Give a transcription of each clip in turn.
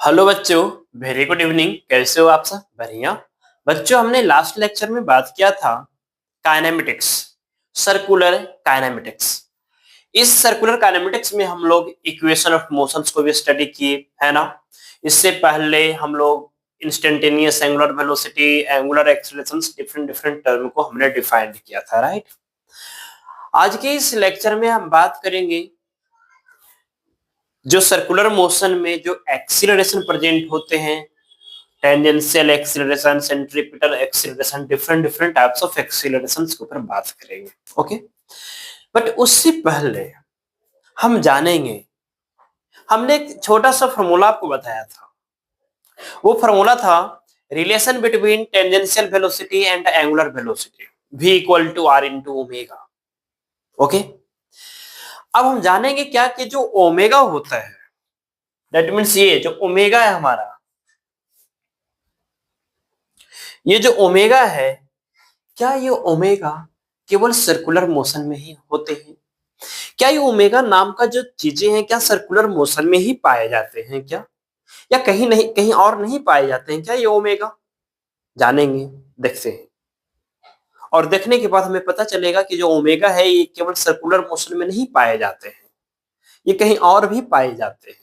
Hello बच्चों, very good evening. कैसे हो आप सब? बढ़िया। बच्चों, हमने लास्ट लेक्चर में बात किया था काइनेमेटिक्स, सर्कुलर काइनेमेटिक्स। इस सर्कुलर काइनेमेटिक्स में हम लोग इक्वेशन ऑफ मोशंस को भी स्टडी किए, है ना। इससे पहले हम लोग instantaneous angular velocity, angular accelerations, different different term को हमने डिफाइन किया था, राइट। आज के इस लेक्चर में हम बात करेंगे जो सर्कुलर मोशन में जो एक्सीलरेशन प्रेजेंट होते हैं, tangential acceleration, centripetal acceleration, different different types of acceleration के ऊपर बात करेंगे। ओके, बट उससे पहले हम जानेंगे, हमने एक छोटा सा फॉर्मूला आपको बताया था। वो फॉर्मूला था relation between tangential velocity and angular velocity, v equal to r into omega. Okay, अब हम जानेंगे क्या कि जो ओमेगा होता है, दैट मीन्स ये जो ओमेगा है हमारा, ये जो ओमेगा है, क्या ये ओमेगा केवल सर्कुलर मोशन में ही होते हैं? क्या ये ओमेगा नाम का जो चीजें हैं, क्या सर्कुलर मोशन में ही पाए जाते हैं क्या, या कहीं नहीं, कहीं और नहीं पाए जाते हैं क्या ये ओमेगा? जानेंगे, देखते हैं। और देखने के बाद हमें पता चलेगा कि जो ओमेगा है ये केवल सर्कुलर मोशन में नहीं पाए जाते हैं, ये कहीं और भी पाए जाते हैं।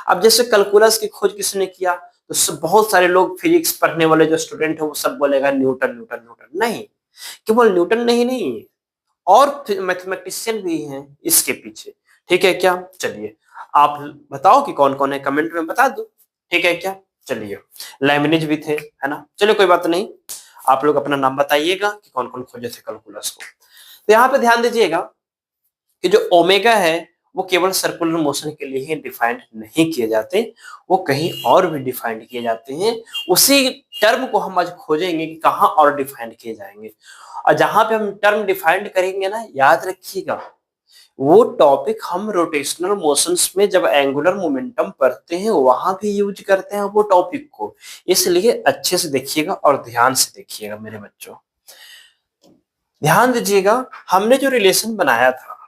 अब जैसे कैलकुलस की खोज किसने किया, तो बहुत सारे लोग, फिजिक्स पढ़ने वाले जो स्टूडेंट है वो सब बोलेगा न्यूटन न्यूटन न्यूटन। नहीं, केवल न्यूटन नहीं, और मैथमेटिशियन भी हैं इसके पीछे। ठीक है क्या? चलिए आप बताओ कि कौन कौन है, कमेंट में बता दो। ठीक है क्या? चलिए, लेibniz भी थे, है ना। चलिए कोई बात नहीं, आप लोग अपना नाम बताइएगा कि कौन कौन खोजे थे कैलकुलस को। तो यहाँ पे ध्यान दीजिएगा कि जो ओमेगा है वो केवल सर्कुलर मोशन के लिए ही डिफाइंड नहीं किए जाते, वो कहीं और भी डिफाइंड किए जाते हैं। उसी टर्म को हम आज खोजेंगे कि कहाँ और डिफाइंड किए जाएंगे। और जहां पे हम टर्म डिफाइंड करेंगे ना, याद रखिएगा, वो टॉपिक हम रोटेशनल मोशंस में जब एंगुलर मोमेंटम पढ़ते हैं वहां भी यूज करते हैं वो टॉपिक को। इसलिए अच्छे से देखिएगा और ध्यान से देखिएगा मेरे बच्चों। ध्यान दीजिएगा, हमने जो रिलेशन बनाया था,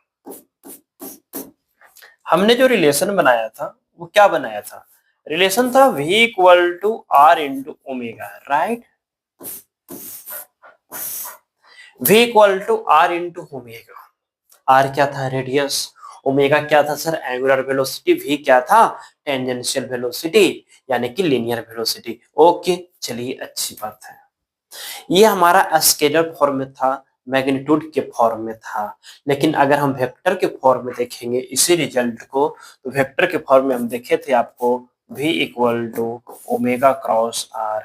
हमने जो रिलेशन बनाया था वो क्या बनाया था? रिलेशन था v equal to r into omega, right. v equal to r into omega. R क्या था? रेडियस। ओमेगा क्या था सर? Angular velocity. v क्या था? टेंजेंशियल वेलोसिटी, यानी कि लीनियर वेलोसिटी। ओके, चलिए अच्छी बात है। ये हमारा स्केलर फॉर्म में था, मैग्नीट्यूड के फॉर्म में था। लेकिन अगर हम वेक्टर के फॉर्म में देखेंगे इसी रिजल्ट को, तो वेक्टर के फॉर्म में हम देखे थे आपको v equal to omega cross r,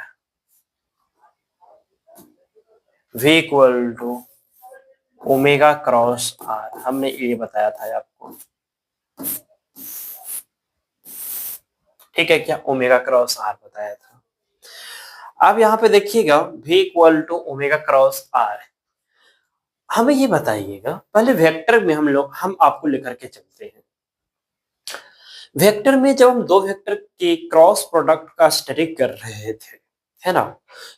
v equal to omega cross r, हमने ये बताया था आपको। ठीक है क्या? ओमेगा क्रॉस आर बताया था। अब यहाँ पे देखिएगा v equal to omega cross r. हमें ये बताइएगा, पहले वेक्टर में हम आपको लेकर के चलते हैं। वेक्टर में जब हम दो वेक्टर के क्रॉस प्रोडक्ट का स्टडी कर रहे थे, है ना,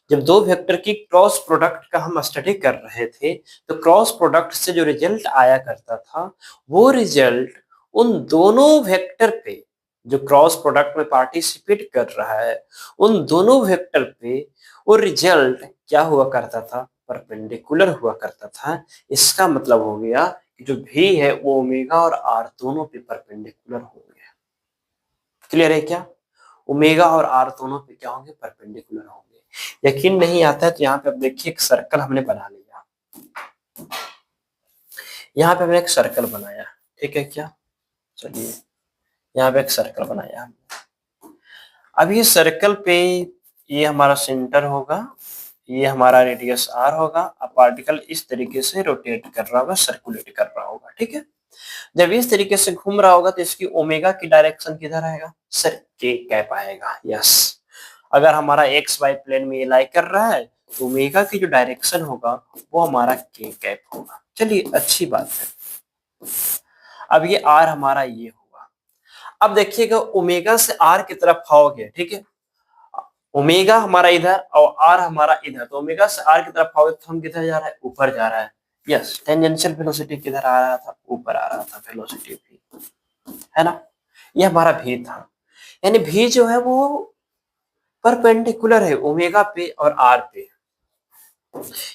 जब दो वेक्टर की क्रॉस प्रोडक्ट का हम स्टडी कर रहे थे, तो क्रॉस प्रोडक्ट से जो रिजल्ट आया करता था, वो रिजल्ट उन दोनों वेक्टर पे जो क्रॉस प्रोडक्ट में पार्टिसिपेट कर रहा है, उन दोनों वेक्टर पे वो रिजल्ट क्या हुआ करता था? परपेंडिकुलर हुआ करता था। इसका मतलब हो गया कि जो भी है वो ओमेगा और आर दोनों पे परपेंडिकुलर होंगे। क्लियर है क्या? ओमेगा और आर दोनों पे क्या होंगे? परपेंडिकुलर होंगे। यकीन नहीं आता है तो यहाँ पे अब देखिए एक सर्कल हमने बना लिया। यहाँ पे हमने एक सर्कल बनाया, ठीक है क्या? चलिए यहाँ पे एक सर्कल बनाया हमने। अब ये सर्कल पे ये हमारा सेंटर होगा, ये हमारा रेडियस आर होगा। अब पार्टिकल इस तरीके से रोटेट कर रहा होगा, सर्कुलेट कर रहा होगा, ठीक है। जब इस तरीके से घूम रहा होगा तो इसकी ओमेगा की डायरेक्शन किधर आएगा? सर के कैप आएगा। यस, अगर हमारा एक्स वाई प्लेन में ये लाई कर रहा है तो ओमेगा की जो डायरेक्शन होगा वो हमारा के कैप होगा। चलिए अच्छी बात है। अब ये आर हमारा ये होगा। अब देखिएगा ओमेगा से आर की तरफ आओगे, ठीक है, ओमेगा हमारा इधर और आर हमारा इधर, तो ओमेगा से आर की तरफ आओगे तो हम किधर जा रहा है? ऊपर जा रहा है। यस, टेंजेंशियल वेलोसिटी किधर आ रहा था? ऊपर आ रहा था वेलोसिटी भी, है ना। ये हमारा भी था। यानी भी जो है वो परपेंडिकुलर है ओमेगा पे और आर पे,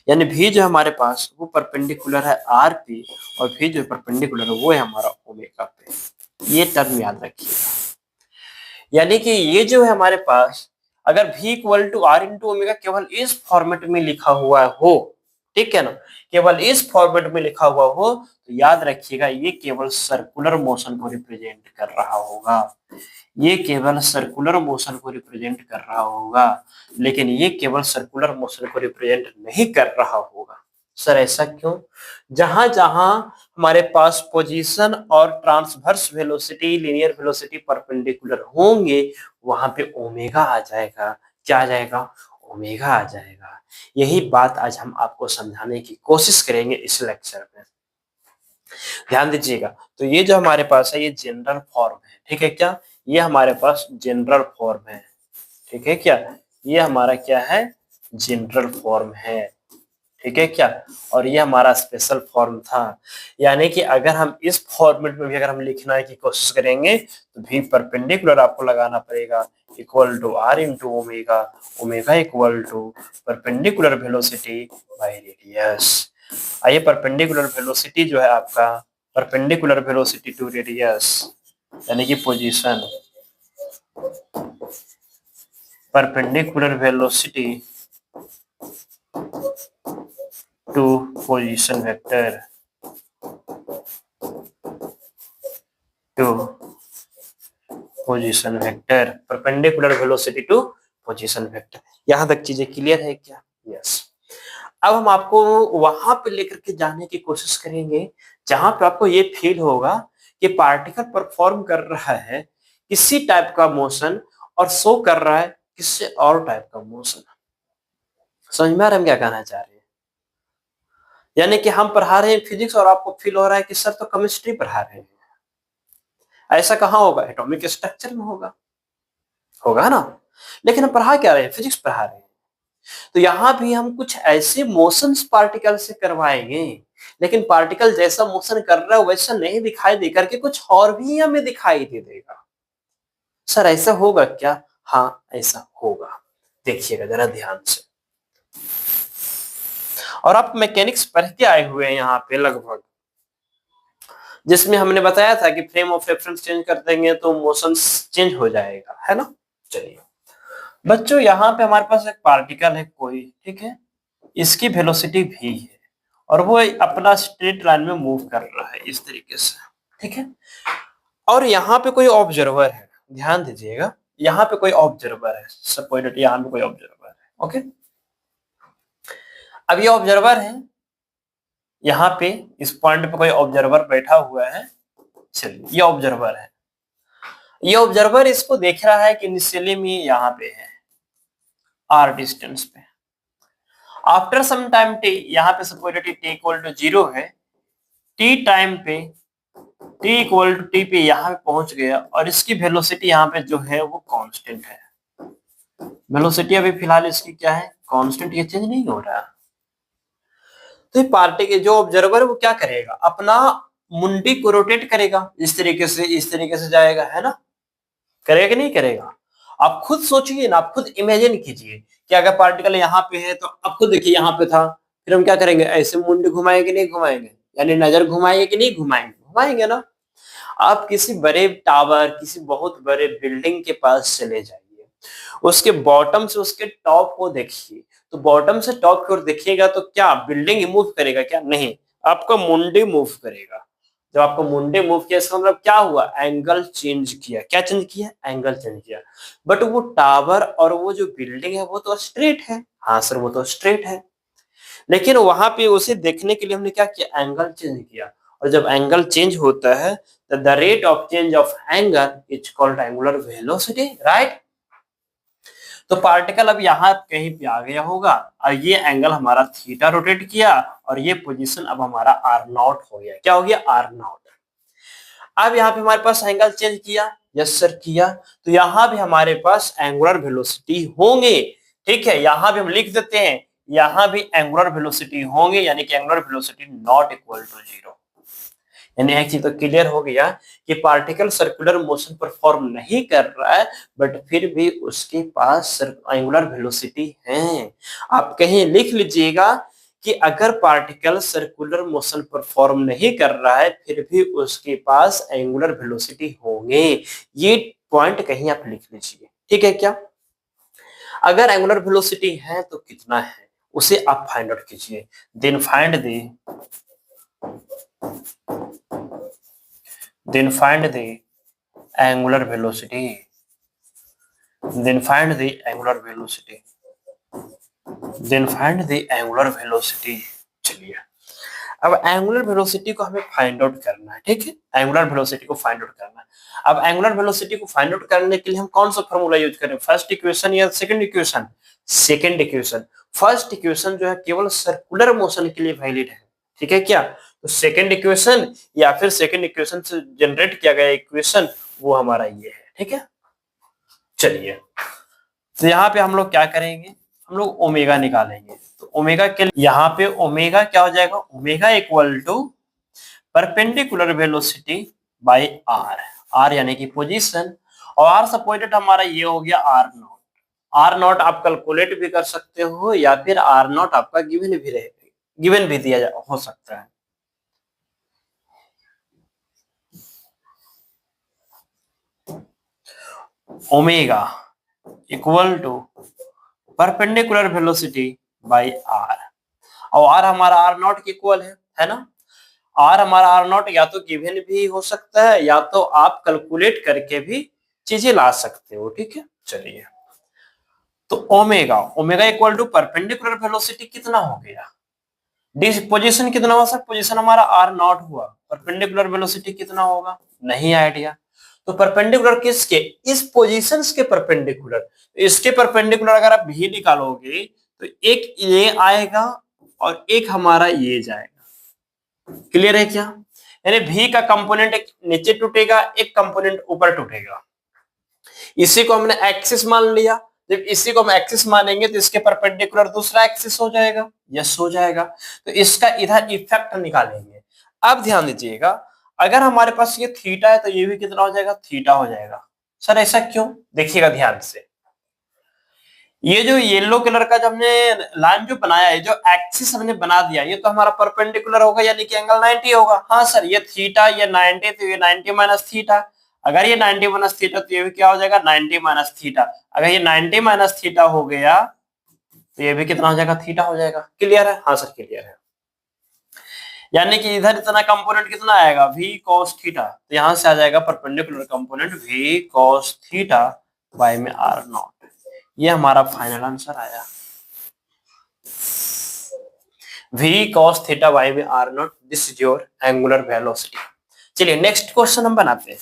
यानी भी जो हमारे पास वो परपेंडिकुलर है आर पे और भी जो परपेंडिकुलर है वो है हमारा ओमेगा पे। ये टर्म याद रखिएगा। यानी कि ये जो है हमारे पास अगर v equal to r into omega केवल इस फॉर्मेट में लिखा हुआ हो, ठीक है ना, केवल इस फॉर्मेट में लिखा हुआ हो तो याद रखिएगा ये केवल सर्कुलर मोशन को रिप्रेजेंट कर रहा होगा, ये केवल सर्कुलर मोशन को रिप्रेजेंट कर रहा होगा, लेकिन ये केवल सर्कुलर मोशन को रिप्रेजेंट नहीं कर रहा होगा। सर ऐसा क्यों? जहां जहां हमारे पास पोजीशन और transverse velocity linear velocity perpendicular होंगे वहां पे ओमेगा आ जाएगा। क्या आ जाएगा? ओमेगा आ जाएगा। यही बात आज हम आपको समझाने की कोशिश करेंगे इस लेक्चर में। ध्यान दीजिएगा। तो ये जो हमारे पास है ये जनरल फॉर्म है, ठीक है क्या? ये हमारे पास जनरल फॉर्म है, ठीक है क्या? ये हमारा क्या है? जनरल फॉर्म है, ठीक है क्या? और ये हमारा स्पेशल फॉर्म था। यानी कि अगर हम इस फॉर्मेट में भी अगर हम लिखने की कोशिश करेंगे तो भी परपेंडिकुलर आपको लगाना पड़ेगा equal to r into omega, omega equal to perpendicular velocity by radius. आइए परपेंडिकुलर वेलोसिटी जो है आपका परपेंडिकुलर वेलोसिटी टू रेडियस यानी कि position, perpendicular velocity to position vector to position vector, perpendicular velocity to position vector. यहां तक चीजें clear है क्या? यस। अब हम आपको वहां पे लेकर के जाने की कोशिश करेंगे जहां पे आपको ये फील होगा कि पार्टिकल परफॉर्म कर रहा है किसी टाइप का मोशन और शो कर रहा है किसी और टाइप का मोशन। समझ में आ रहा है हम क्या कहना चाह रहे हैं? यानी कि हम पढ़ा रहे हैं फिजिक्स और आपको फील हो रहा है कि सर तो केमिस्ट्री पढ़ा रहे हैं। ऐसा कहाँ होगा? एटॉमिक स्ट्रक्चर में होगा, होगा ना। लेकिन हम पढ़ा क्या रहे हैं? फिजिक्स पढ़ा रहे हैं। तो यहां भी हम कुछ ऐसे मोशंस पार्टिकल से करवाएंगे, लेकिन पार्टिकल जैसा मोशन कर रहा है वैसा नहीं दिखाई दे करके कुछ और भी हमें दिखाई दे देगा। सर ऐसा होगा क्या? हाँ ऐसा होगा। देखिएगा जरा ध्यान से। और आप मैकेनिक्स पढ़ के आए हुए हैं यहाँ पे लगभग, जिसमें हमने बताया था कि फ्रेम ऑफ रेफरेंस चेंज कर देंगे तो मोशन चेंज हो जाएगा, है ना। चलिए बच्चों यहाँ पे हमारे पास एक पार्टिकल है कोई, ठीक है, इसकी वेलोसिटी v है और वो अपना स्ट्रेट लाइन में मूव कर रहा है इस तरीके से, ठीक है। और यहाँ पे कोई ऑब्जर्वर है, ध्यान दीजिएगा, यहाँ पे कोई ऑब्जर्वर है, सपोज यहाँ पे कोई ऑब्जर्वर है, ओके। अब ये ऑब्जर्वर है, यहाँ पे इस पॉइंट पे कोई ऑब्जर्वर बैठा हुआ है। चलिए ये ऑब्जर्वर है, ये ऑब्जर्वर इसको देख रहा है कि इनिशियली में यहाँ पे है r डिस्टेंस पे। आफ्टर सम टाइम t, यहाँ पे सपोज t इक्वल टू 0 है, t टाइम पे t इक्वल टू t पे यहाँ पे पहुंच गया और इसकी वेलोसिटी यहाँ पे जो है वो कांस्टेंट है। वेलोसिटी अभी फिलहाल इसकी क्या है? कांस्टेंट, ये चेंज नहीं हो रहा। तो ये पार्टी के जो ऑब्जर्वर है वो क्या करेगा? अपना मुंडी को रोटेट करेगा, इस तरीके से जाएगा, है ना। करेगा कि नहीं करेगा? आप खुद सोचिए ना, आप खुद इमेजिन कीजिए कि अगर पार्टिकल यहाँ पे है तो आप खुद देखिए यहाँ पे था, फिर हम क्या करेंगे? ऐसे मुंडी घुमाएंगे नहीं घुमाएंगे? यानी नजर घुमाएंगे कि नहीं घुमाएंगे? घुमाएंगे ना। आप किसी बड़े टावर, किसी बहुत बड़े बिल्डिंग के पास चले जाइए, उसके बॉटम से उसके टॉप को देखिए, तो बॉटम से टॉप की ओर देखिएगा तो क्या बिल्डिंग मूव करेगा? क्या नहीं, आपका मुंडी मूव करेगा। जब आपको मुंडे मूव किया इसका मतलब क्या हुआ? एंगल चेंज किया। क्या चेंज किया? एंगल चेंज किया। बट वो टावर और वो जो बिल्डिंग है वो तो स्ट्रेट है। हाँ सर वो तो स्ट्रेट है, लेकिन वहां पे उसे देखने के लिए हमने क्या किया? एंगल चेंज किया। और जब एंगल चेंज होता है तो the rate of change of angle is called angular velocity, right. तो पार्टिकल अब यहाँ कहीं पे आ गया होगा और ये एंगल हमारा थीटा रोटेट किया और ये पोजीशन अब हमारा आर नॉट हो गया। क्या हो गया? R not. अब यहाँ पे हमारे पास एंगल चेंज किया, यस सर किया, तो यहाँ भी हमारे पास एंगुलर वेलोसिटी होंगे, ठीक है। यहाँ भी हम लिख देते हैं, यहाँ भी एंगुलर वेलोसिटी होंगे, यानी कि angular velocity not equal to 0, यानी एक चीज तो क्लियर हो गया कि पार्टिकल सर्कुलर मोशन परफॉर्म नहीं कर रहा है, बट फिर भी उसके पास एंगुलर वेलोसिटी है। आप कहीं लिख लीजिएगा कि अगर पार्टिकल सर्कुलर मोशन परफॉर्म नहीं कर रहा है फिर भी उसके पास एंगुलर वेलोसिटी होंगे। ये पॉइंट कहीं आप लिख लीजिए, ठीक है क्या? अगर एंगुलर वेलोसिटी है तो कितना है उसे आप फाइंड आउट कीजिए। Then find the angular velocity, then find the angular velocity, चलिए अब एंगुलर वेलोसिटी को हमें फाइंड आउट करना है, ठीक है? एंगुलर वेलोसिटी को फाइंड आउट करना है। अब एंगुलर वेलोसिटी को फाइंड आउट करने के लिए हम कौन सा फॉर्मूला यूज करें? फर्स्ट इक्वेशन या second equation? Second equation. First equation जो है केवल सर्कुलर मोशन के लिए वैलिड है, ठीक है क्या? तो सेकंड इक्वेशन या फिर सेकंड इक्वेशन से जनरेट किया गया इक्वेशन वो हमारा ये है, ठीक है? चलिए तो यहाँ पे हम लोग क्या करेंगे, हम लोग ओमेगा निकालेंगे। तो ओमेगा के लिए यहाँ पे ओमेगा क्या हो जाएगा? Omega equal to perpendicular velocity by r, r यानी कि पोजीशन, और आर सपोजिट हमारा ये हो गया आर नॉट। आर नॉट आप कैलकुलेट भी कर सकते हो या फिर आर नॉट आपका गिवन भी रहे, गिवन भी दिया हो सकता है। Omega equal to perpendicular velocity by r, और आर हमारा आर नॉट के इक्वल है ना? आर हमारा आर नॉट या तो गिवन भी हो सकता है या तो आप कैलकुलेट करके भी चीजें ला सकते हो, ठीक है? चलिए तो omega omega equal to perpendicular velocity कितना हो गया? पोजीशन कितना हुआ सर? पोजीशन हमारा आर नॉट हुआ, परपेंडिकुलर वेलोसिटी कितना होगा? नहीं आइडिया। तो परपेंडिकुलर किसके? इस पोजीशंस के परपेंडिकुलर। इसके परपेंडिकुलर अगर आप भी निकालोगे तो एक ये आएगा और एक हमारा ये जाएगा। क्लियर है क्या? यानी भी का कंपोनेंट एक नीचे टूटेगा, एक कंपोनेंट ऊपर टूटेगा। इसी को हमने एक्सिस मान लिया, जब इसी को हम एक्सिस मानेंगे तो इसके परपेंडिकुलर दूसरा एक्सिस हो जाएगा। यस हो जाएगा। तो इसका इधर इफेक्ट निकालेंगे। अब ध्यान दीजिएगा, अगर हमारे पास ये थीटा है तो ये भी कितना हो जाएगा? थीटा हो जाएगा। सर ऐसा क्यों? देखिएगा ध्यान से, ये जो येलो कलर का जो हमने लाइन जो बनाया है, जो एक्सिस हमने बना दिया, ये तो हमारा परपेंडिकुलर होगा यानी कि एंगल 90 होगा। हाँ सर, ये थीटा ये 90, तो ये 90 माइनस थीटा। अगर ये 90 माइनस थीटा तो ये भी क्या हो जाएगा? 90 माइनस थीटा। अगर ये 90 माइनस थीटा हो गया तो ये भी कितना हो जाएगा? थीटा हो जाएगा। क्लियर है? हाँ सर क्लियर है। यानी कि इधर इतना कंपोनेंट कितना आएगा? v cos theta. तो यहां से आ जाएगा perpendicular component v cos theta by में r नॉट। ये हमारा फाइनल आंसर आया, v cos थीटा बाय में r not. This is your angular velocity. चलिए नेक्स्ट क्वेश्चन हम बनाते हैं।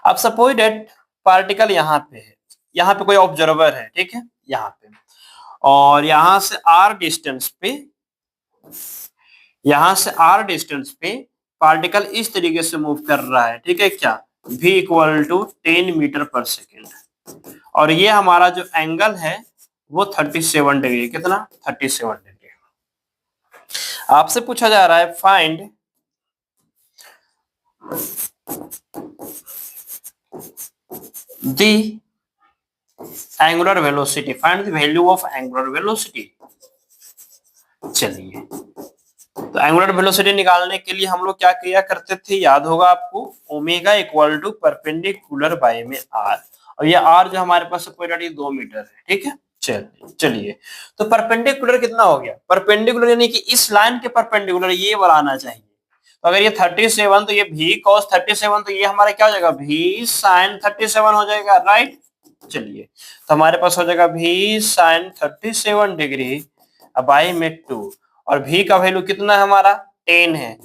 अब सपोज दैट पार्टिकल यहाँ पे है, यहाँ पे कोई ऑब्जर्वर है, ठीक है? यहाँ पे, और यहाँ से r डिस्टेंस पे, यहां से r डिस्टेंस पे पार्टिकल इस तरीके से मूव कर रहा है, ठीक है क्या? v इक्वल टू 10 मीटर पर सेकेंड, और ये हमारा जो एंगल है वो 37 डिग्री। कितना? 37 डिग्री। आपसे पूछा जा रहा है find the angular velocity, find the value of angular velocity. चलिए तो एंगुलर वेलोसिटी निकालने के लिए हम लोग क्या किया करते थे, याद होगा आपको? Omega equal to perpendicular by में आर, और ये आर जो हमारे पास 2 मीटर है, ठीक है? चलिए तो परपेंडिकुलर कितना हो गया? परपेंडिकुलर यानी कि इस लाइन के परपेंडिकुलर ये वाला आना चाहिए। तो अगर ये 37 तो ये v cos 37, तो ये हमारा क्या हो जाएगा? v sin 37 हो जाएगा, राइट? चलिए तो हमारे पास हो जाएगा v sin 37 डिग्री बाय में 2, और v का वैल्यू कितना है हमारा? 10 है।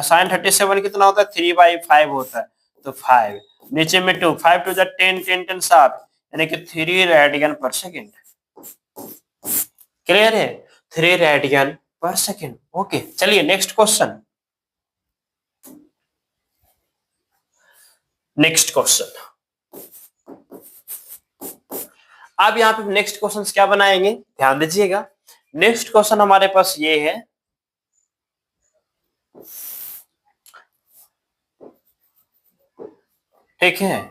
साइन 37 कितना होता है? 3/5 होता है, तो 5 नीचे में 2, 5 टू 10, 10 10 7, यानी कि 3 रेडियन पर सेकेंड। क्लियर है? 3 रेडियन पर सेकेंड। ओके चलिए नेक्स्ट क्वेश्चन। नेक्स्ट क्वेश्चन, अब यहाँ पे नेक्स्ट क्वेश्चन क्या बनाएंगे? ध्यान दीजिएगा, नेक्स्ट क्वेश्चन हमारे पास ये है ठीक है,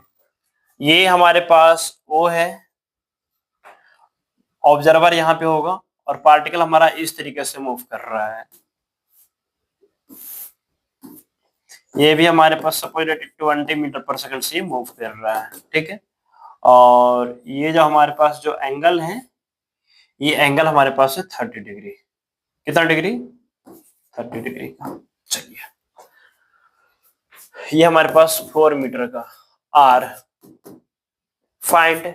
ये हमारे पास O है, ऑब्जर्वर यहाँ पे होगा और पार्टिकल हमारा इस तरीके से मूव कर रहा है। ये भी हमारे पास सपोज 20 मीटर पर सेकंड से मूव कर रहा है। ठीक है, और ये जो हमारे पास जो एंगल है, ये एंगल हमारे पास है 30 डिग्री। कितना डिग्री? 30 डिग्री का। चलिए, ये हमारे पास 4 मीटर का r. Find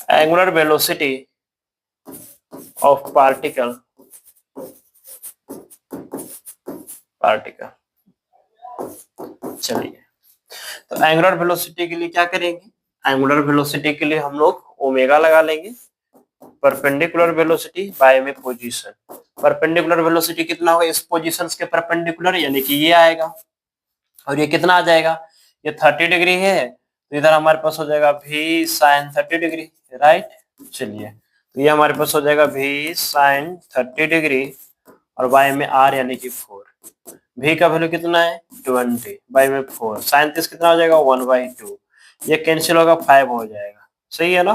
angular velocity of particle चलिए, तो एंगुलर वेलोसिटी के लिए क्या करेंगे? एंगुलर वेलोसिटी के लिए हम लोग ओमेगा लगा लेंगे, परपेंडिकुलर वेलोसिटी बाय में पोजीशन। परपेंडिकुलर वेलोसिटी कितना होगा इस पोजीशन के परपेंडिकुलर, यानी कि ये आएगा, और ये कितना आ जाएगा? ये 30 डिग्री है, तो इधर हमारे पास हो जाएगा v sin 30 डिग्री, राइट। चलिए, तो ये हमारे पास हो जाएगा v sin 30 डिग्री और बाय में r यानी कि 4। v का वैल्यू कितना है? 20 बाय में 4। साइन 30 कितना हो जाएगा? 1/2। ये कैंसिल होगा, 5 हो जाएगा। सही है ना?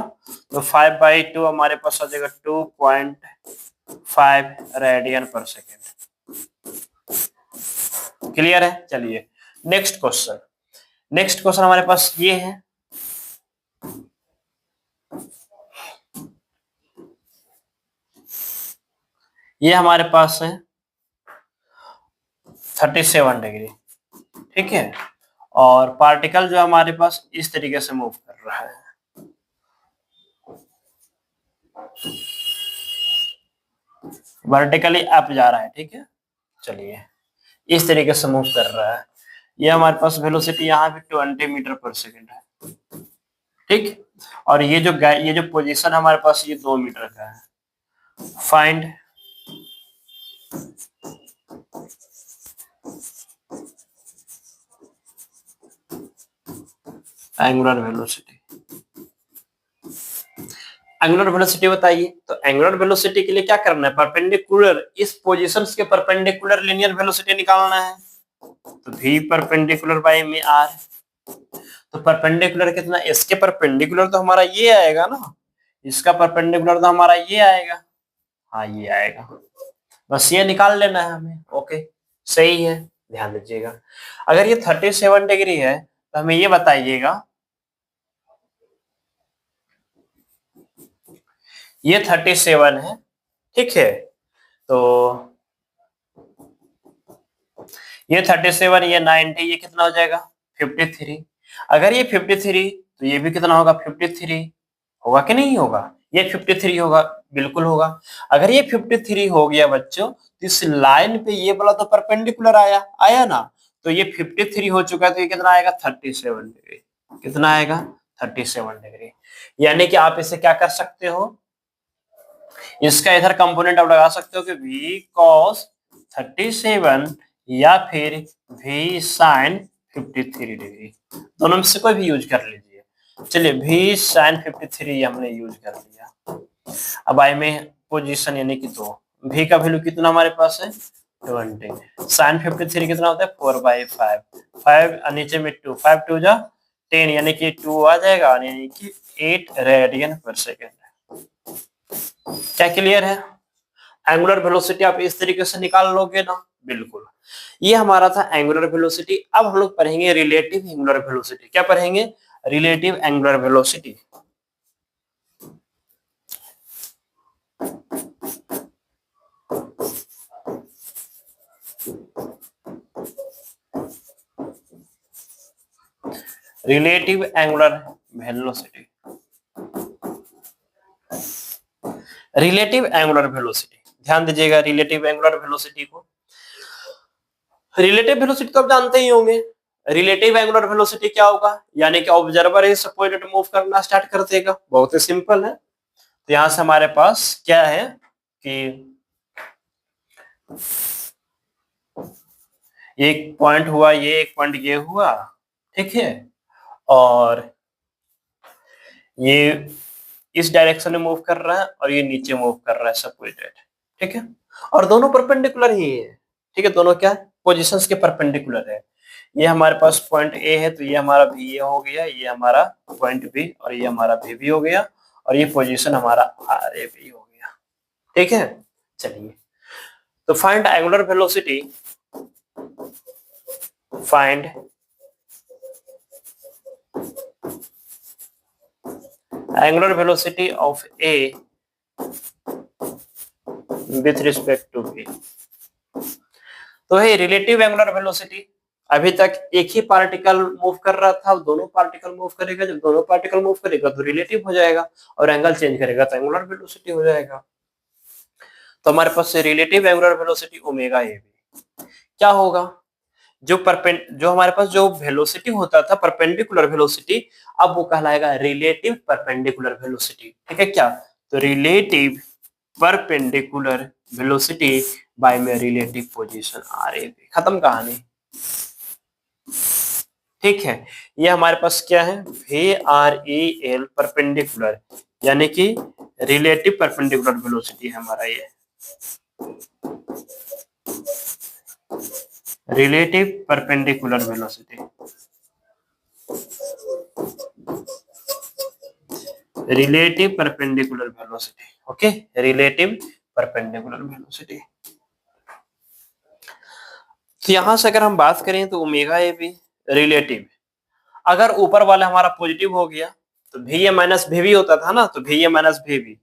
तो 5/2 हमारे पास हो जाएगा 2.5 रेडियन पर सेकेंड। क्लियर है? चलिए, नेक्स्ट क्वेश्चन। नेक्स्ट क्वेश्चन हमारे पास ये है, ये हमारे पास है 37 डिग्री। ठीक है, और पार्टिकल जो हमारे पास इस तरीके से मूव कर रहा है, वर्टिकली अप जा रहा है। ठीक है, चलिए, इस तरीके से मूव कर रहा है। ये हमारे पास वेलोसिटी यहाँ पे 20 मीटर पर सेकेंड है। ठीक, और ये जो पोजीशन हमारे पास ये 2 मीटर का है। Find angular velocity. Angular velocity बताइए। तो एंगुलर वेलोसिटी के लिए क्या करना है? परपेंडिकुलर, इस पोजीशन के परपेंडिकुलर लीनियर वेलोसिटी निकालना है। तो v परपेंडिकुलर बाय में r। तो परपेंडिकुलर कितना? इसके परपेंडिकुलर तो हमारा ये आएगा ना, इसका परपेंडिकुलर तो हमारा ये आएगा। हाँ, ये आएगा, बस ये निकाल लेना है हमें। ओके, सही है, ध्यान दीजिएगा। अगर ये 37 डिग्री है तो हमें ये बताइएगा, ये 37 है। ठीक है, तो ये 37, ये 90, ये कितना हो जाएगा? 53। अगर ये 53 तो ये भी कितना होगा? 53 होगा कि नहीं होगा? ये 53 होगा, बिल्कुल होगा। अगर ये 53 हो गया बच्चों, तो इस लाइन पे ये वाला तो परपेंडिकुलर आया आया ना, तो ये 53 हो चुका है, तो ये कितना आएगा? 37 डिग्री। कितना आएगा? 37 डिग्री। यानी कि आप इसे क्या कर सकते हो, इसका इधर कंपोनेंट आप लगा सकते हो कि v cos 37 या फिर v sin 53 डिग्री, दोनों में से कोई भी यूज कर लीजिए। चलिए, v sin 53 हमने यूज कर लिया। अब आई में पोजीशन यानी कि 2, v का वैल्यू कितना हमारे पास है? 20। sin 53 कितना होता है? 4/5। 5 नीचे में 2, 5 2 जा 10, यानी कि 2 आ जाएगा, यानी कि 8 रेडियन पर सेकेंड। क्या क्लियर है? एंगुलर वेलोसिटी आप इस तरीके से निकाल लोगे ना, बिल्कुल। ये हमारा था एंगुलर वेलोसिटी। अब हम लोग पढ़ेंगे रिलेटिव एंगुलर वेलोसिटी। क्या पढ़ेंगे? Relative angular velocity. Relative angular velocity, relative angular velocity, ध्यान दीजिएगा रिलेटिव एंगुलर वेलोसिटी को। रिलेटिव वेलोसिटी तो आप जानते ही होंगे। रिलेटिव एंगुलर वेलोसिटी क्या होगा? यानी कि ऑब्जर्वर है सपोज दैट मूव करना स्टार्ट कर देगा। बहुत ही सिंपल है। तो यहां से हमारे पास क्या है कि एक पॉइंट हुआ, ये एक पॉइंट ये हुआ, ठीक है, और ये इस डायरेक्शन में मूव कर रहा है और ये नीचे मूव कर रहा है सपोज दैट। ठीक है, और दोनों परपेंडिकुलर ही है। ठीक है, दोनों क्या पोजीशंस के परपेंडिकुलर है। ये हमारे पास पॉइंट ए है तो ये हमारा भी ए हो गया, ये हमारा पॉइंट बी और ये हमारा भी हो गया, और ये पोजीशन हमारा आर ए बी हो गया। ठीक है, चलिए तो find angular velocity, find angular velocity of A with respect to B. तो है रिलेटिव एंगुलर वेलोसिटी, अभी तक एक ही पार्टिकल मूव कर रहा था, दोनों पार्टिकल मूव करेगा, जब दोनों पार्टिकल मूव करेगा तो रिलेटिव हो जाएगा, और एंगल चेंज करेगा तो एंगुलर वेलोसिटी हो जाएगा। तो हमारे पास relative angular velocity omega A B क्या होगा, जो हमारे पास जो वेलोसिटी होता था परपेंडिकुलर वेलोसिटी, अब वो कहलाएगा रिलेटिव परपेंडिकुलर वेलोसिटी। ठीक है क्या, तो रिलेटिव परपेंडिकुलर वेलोसिटी बाय में relative position r A B, खत्म कहानी। ठीक है, ये हमारे पास क्या है, V R E L perpendicular, यानी कि रिलेटिव परपेंडिकुलर वेलोसिटी है हमारा ये, relative perpendicular velocity, relative perpendicular velocity. Okay, relative perpendicular velocity. तो यहां से अगर हम बात करें तो ओमेगा ए बी रिलेटिव, अगर ऊपर वाला हमारा पॉजिटिव हो गया तो भी ए माइनस भी भी होता था ना, तो भी ए माइनस भी भी,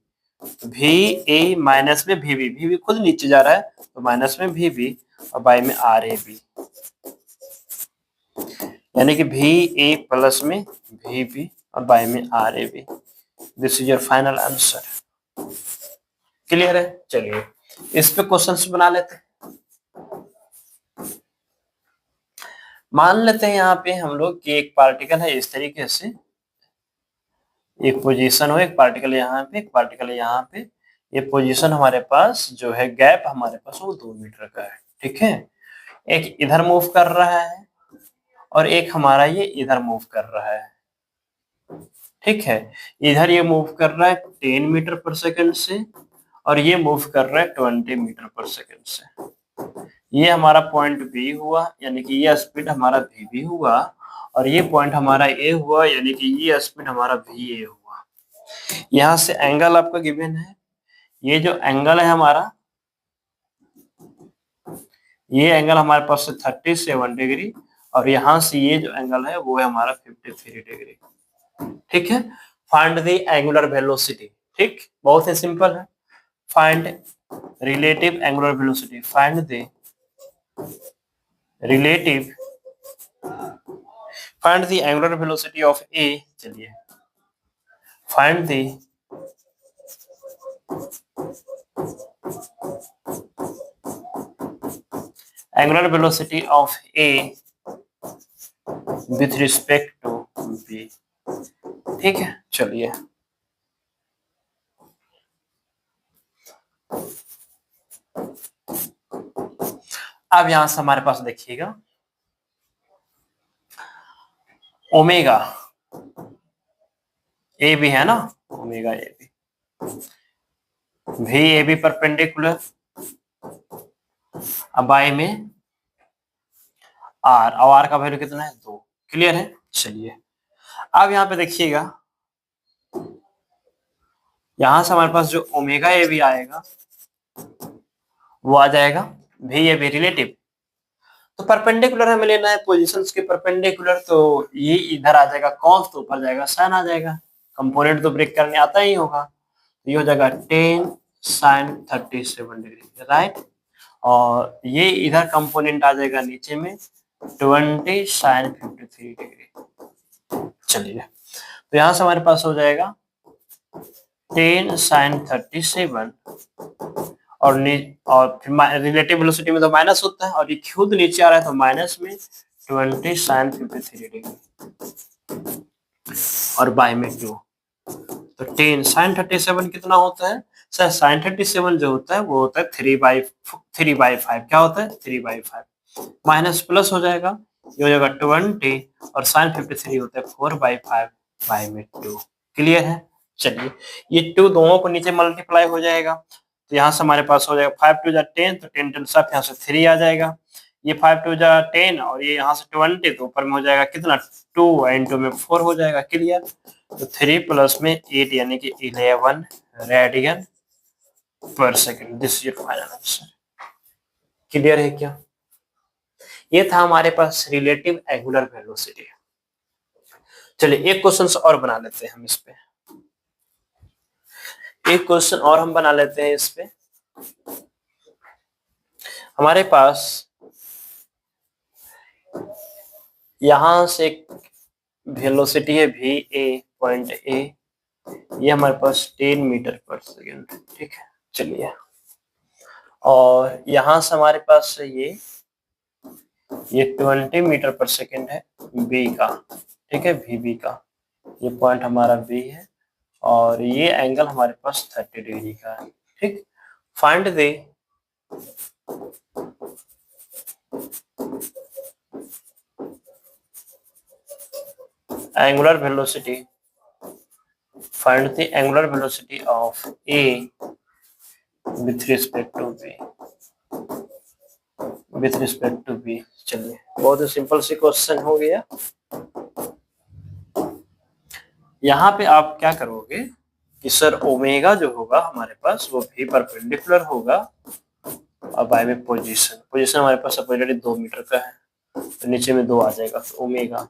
भी ए माइनस में भी भी खुद नीचे जा रहा है तो माइनस में भी और बाय में आर ए बी, यानी कि भी ए प्लस में भी और बाय में r A B. This is your final answer. Clear है, चलिए इस पे क्वेश्चंस बना लेते हैं। मान लेते हैं यहाँ पे हम लोग कि एक पार्टिकल है इस तरीके से, एक पोजीशन हो, एक पार्टिकल यहाँ पे, एक पार्टिकल यहाँ पे, ये पोजीशन हमारे पास जो है गैप हमारे पास वो 2 मीटर का है। ठीक है, एक इधर मूव कर रहा है और एक हमारा ये इधर मूव कर रहा है। ठीक है, इधर ये मूव कर रहा है 10 मीटर पर सेकंड से और ये मूव कर रहा है 20 मीटर पर सेकंड से। ये हमारा पॉइंट बी हुआ, यानी कि ये स्पीड हमारा भी हुआ, और ये पॉइंट हमारा ए हुआ, यानी कि ये स्पीड हमारा भी ए हुआ। यहाँ से एंगल आपका गिवन है, ये जो एंगल है हमारा, ये एंगल हमारे पास 37 डिग्री, और यहाँ से ये जो एंगल है वो है हमारा 53 डिग्री। ठीक है, फाइंड द एंगुलर वेलोसिटी। ठीक, बहुत ही सिंपल है, find relative angular velocity, find the relative, find the angular velocity of A. चलिए find the angular velocity of A with respect to B. ठीक है, चलिए अब यहां से हमारे पास देखिएगा ओमेगा ए भी है ना, ओमेगा ए भी, वी ए बी परपेंडिकुलर, अब बाय में आर, और आर का वैल्यू कितना है 2। क्लियर है, चलिए अब यहाँ पे देखिएगा, यहां से हमारे पास जो ओमेगा ए भी आएगा वो आ जाएगा भी ए बी रिलेटिव, तो परपेंडिकुलर हमें लेना है पोजीशंस के परपेंडिकुलर, तो ये इधर आ जाएगा कॉस, तो ऊपर जाएगा साइन आ जाएगा, कंपोनेंट तो ब्रेक करने आता ही होगा, तो ये हो जाएगा 10 sin 37 डिग्री, राइट, और ये इधर कंपोनेंट आ जाएगा नीचे में 20 sin 53 डिग्री। चलिए तो यहां से हमारे पास हो जाएगा 10 sin 37, और फिर रिलेटिव वेलोसिटी में तो माइनस होता है, और ये खुद नीचे आ रहा है तो माइनस में 20 sin 53 डिग्री और बाय में 2, तो 10 sin 37 कितना होता है सर, sin 37 जो होता है वो होता है 3/5, क्या होता है 3/5, माइनस प्लस हो जाएगा, ये हो जाएगा 20, और sin 53 होता है 4/5 बाय में 2। क्लियर है, चलिए ये 2 दोनों को नीचे मल्टीप्लाई हो जाएगा, तो यहाँ से हमारे पास हो जाएगा 5 टू जा 10, तो 10 10 साफ यहाँ से 3 आ जाएगा। ये 5 टू जा 10 और ये यहाँ से 20, तो ऊपर में हो जाएगा कितना 2 इंटू में 4 हो जाएगा। क्लियर। तो 3 प्लस में 8 यानी कि 11 रेडियन पर second. This is your final answer. Clear है क्या? ये था हमारे पास रिलेटिव एंगुलर वेलोसिटी। चलिए एक क्वेश्चन और बना लेते हैं हम इस पे। एक क्वेश्चन और हम बना लेते हैं इस पे। हमारे पास यहां से एक वेलोसिटी है वी ए, पॉइंट ए, ये हमारे पास 10 मीटर पर सेकेंड। ठीक है, चलिए। और यहां से हमारे पास ये 20 मीटर पर सेकेंड है बी का। ठीक है, वी बी का ये पॉइंट हमारा बी है और ये एंगल हमारे पास 30 डिग्री का है। ठीक, find they angular velocity, find the angular velocity of A with respect to B, with respect to B। चलिए बहुत ही सिंपल सी क्वेश्चन हो गया। यहाँ पे आप क्या करोगे कि सर ओमेगा जो होगा हमारे पास वो भी परपेंडिकुलर होगा और बाय में पोजीशन हमारे पास ऑलरेडी 2 मीटर का है, तो नीचे में 2 आ जाएगा। तो ओमेगा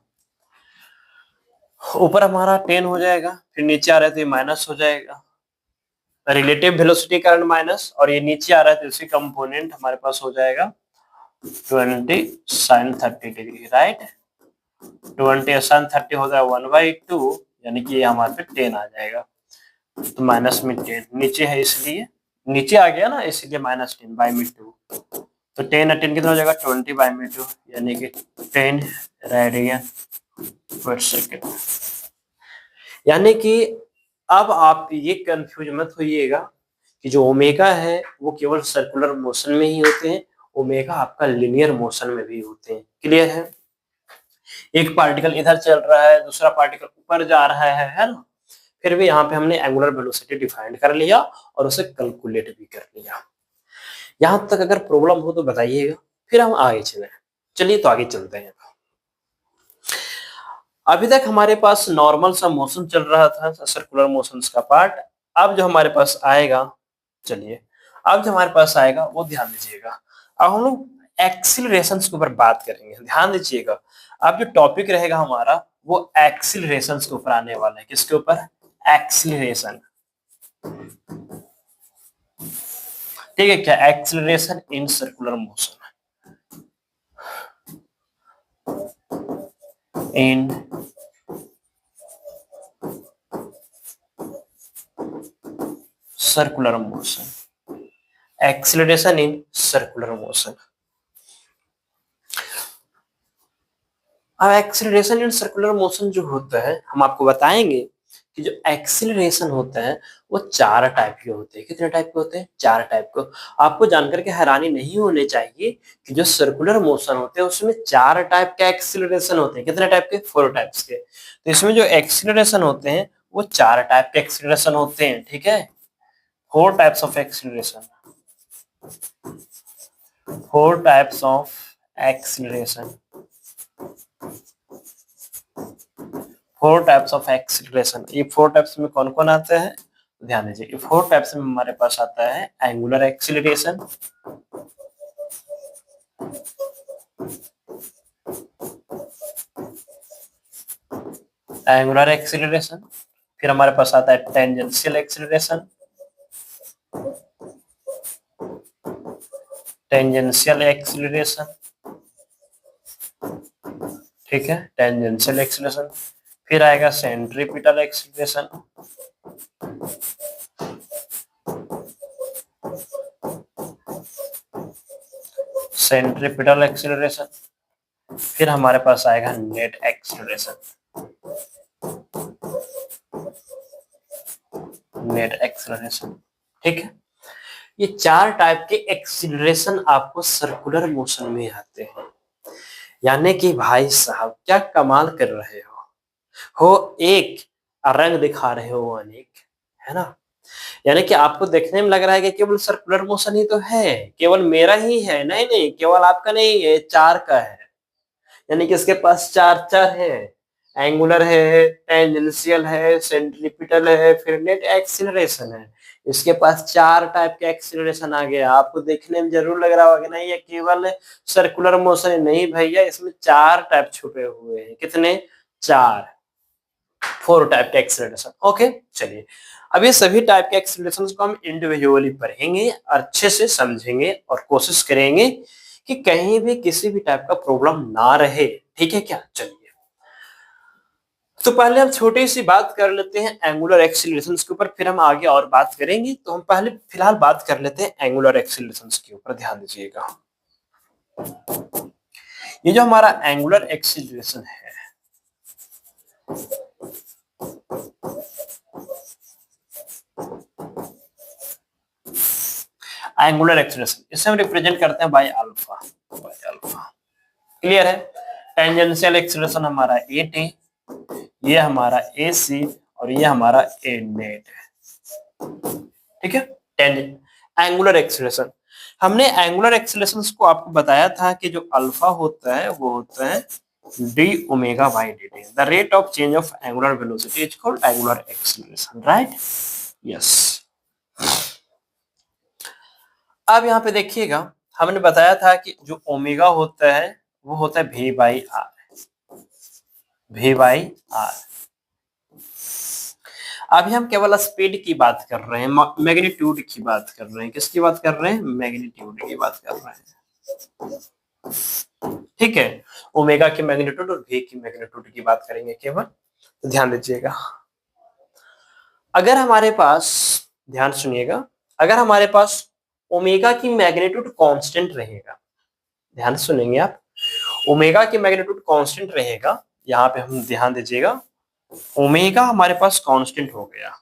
ऊपर हमारा 10 हो जाएगा, फिर नीचे आ रहा है तो ये माइनस हो जाएगा, रिलेटिव वेलोसिटी कारण माइनस, और ये नीचे आ रहा है तो इसकी कंपोनेंट हमारे पास हो जाएगा 20 sin 30 डिग्री। राइट, 20 sin 30 हो जाएगा 1/2, यानी कि ये हमारे पे 10 आ जाएगा। तो माइनस में 10 नीचे है इसलिए नीचे आ गया ना, इसलिए -10/2। तो 10 और 10 कितना हो जाएगा 20/2, यानी कि 10 रेडियन पर सेकेंड। यानी कि अब आप ये कंफ्यूज मत होइएगा कि जो ओमेगा है वो केवल सर्कुलर मोशन में ही होते हैं, ओमेगा आपका लिनियर मोशन में भी होते हैं। क्लियर है? एक पार्टिकल इधर चल रहा है, दूसरा पार्टिकल ऊपर जा रहा है ना, फिर भी यहाँ पे हमने एंगुलर वेलोसिटी डिफाइन कर लिया और उसे कैलकुलेट भी कर लिया। यहां तक अगर प्रॉब्लम हो तो बताइएगा, फिर हम आगे चलें। चलिए तो आगे चलते हैं। अभी तक हमारे पास नॉर्मल सा मोशन चल रहा था, सर्कुलर मोशंस का पार्ट। अब जो हमारे पास आएगा, चलिए अब जो हमारे पास आएगा वो ध्यान दीजिएगा। अब हम लोग एक्सीलरेशंस के ऊपर बात करेंगे। ध्यान दीजिएगा, अब जो टॉपिक रहेगा हमारा वो एक्सीलरेशंस के ऊपर आने वाला है। किसके ऊपर? एक्सीलरेशन। ठीक है क्या? Acceleration in circular motion, in circular motion, acceleration in circular motion. अब एक्सीलरेशन इन सर्कुलर मोशन जो होता है, हम आपको बताएंगे कि जो एक्सीलरेशन होता है वो 4 टाइप के होते हैं। कितने टाइप के होते हैं? 4 टाइप के। आपको जानकर के हैरानी नहीं होने चाहिए कि जो सर्कुलर मोशन होते हैं उसमें 4 टाइप के एक्सीलरेशन होते हैं। कितने टाइप के? 4 टाइप्स के। तो इसमें जो एक्सीलरेशन होते हैं वो 4 टाइप के एक्सीलरेशन होते हैं। ठीक है, 4 types of acceleration, 4 types of acceleration, 4 types of acceleration. ये 4 टाइप्स में कौन कौन आते हैं? ध्यान दीजिए, ये 4 टाइप्स में हमारे पास आता है एंगुलर एक्सीलरेशन, एंगुलर एक्सीलरेशन, फिर हमारे पास आता है टेंजेंशियल एक्सीलरेशन, टेंजेंशियल एक्सीलरेशन। ठीक है, टेंजेंशियल एक्सीलरेशन। फिर आएगा सेंट्रीपिटल एक्सीलरेशन, सेंट्रीपिटल एक्सीलरेशन। फिर हमारे पास आएगा नेट एक्सीलरेशन, नेट एक्सीलरेशन। ठीक है, ये 4 टाइप के एक्सीलरेशन आपको सर्कुलर मोशन में आते हैं। यानी कि भाई साहब क्या कमाल कर रहे हो एक रंग दिखा रहे हो अनेक, है ना। यानी कि आपको देखने में लग रहा है कि केवल सर्कुलर मोशन ही तो है, केवल मेरा ही है, नहीं नहीं, केवल आपका नहीं है, चार का है। यानी कि इसके पास चार चार है, एंगुलर है, टेंजेंशियल है, सेंट्रीपिटल है, फिर नेट एक्सीलरेशन है। इसके पास चार टाइप के एक्सीलरेशन आ गया। आपको देखने में जरूर लग रहा होगा कि नहीं ये केवल सर्कुलर मोशन है, नहीं भैया, इसमें चार टाइप छुपे हुए हैं। कितने? चार, फोर टाइप के एक्सीलरेशन। ओके, चलिए अब ये सभी टाइप के एक्सीलरेशन को हम इंडिविजुअली पढ़ेंगे, अच्छे से समझेंगे और कोशिश करेंगे कि कहीं भी किसी भी टाइप का प्रॉब्लम ना रहे। ठीक है क्या? चलिए, तो पहले हम छोटी सी बात कर लेते हैं एंगुलर एक्सीलरेशंस के ऊपर, फिर हम आगे और बात करेंगे। तो हम पहले फिलहाल बात कर लेते हैं एंगुलर एक्सीलरेशंस के ऊपर, ध्यान दीजिएगा। ये जो हमारा एंगुलर एक्सीलरेशन है, एंगुलर एक्सीलरेशन, इसे हम रिप्रेजेंट करते हैं by alpha, by alpha. Clear है? टेंजेंशियल एक्सीलरेशन हमारा ए टी, ये हमारा ए सी, और ये हमारा ए नेट है। ठीक है? एंगुलर एक्सीलरेशन, हमने एंगुलर एक्सीलरेशन को आपको बताया था कि जो अल्फा होता है वो होता है D omega by d T, the rate of change of angular velocity is called angular acceleration, right? Yes. अब यहाँ पे देखिएगा, हमने बताया था कि जो ओमेगा होता है वो होता है v by r, v by r. अभी हम केवल स्पीड की बात कर रहे हैं, मैग्नीट्यूड की बात कर रहे हैं। किसकी बात कर रहे हैं? मैग्नीट्यूड की बात कर रहे हैं। ठीक है, ओमेगा की मैग्नीट्यूड और वी की मैग्नीट्यूड की बात करेंगे केवल, तो ध्यान दीजिएगा। अगर हमारे पास, ध्यान सुनिएगा, अगर हमारे पास ओमेगा की मैग्नीट्यूड कांस्टेंट रहेगा, ध्यान सुनेंगे आप, ओमेगा की मैग्नीट्यूड कांस्टेंट रहेगा, यहाँ पे हम ध्यान दीजिएगा, ओमेगा हमारे पास कांस्टेंट हो गया,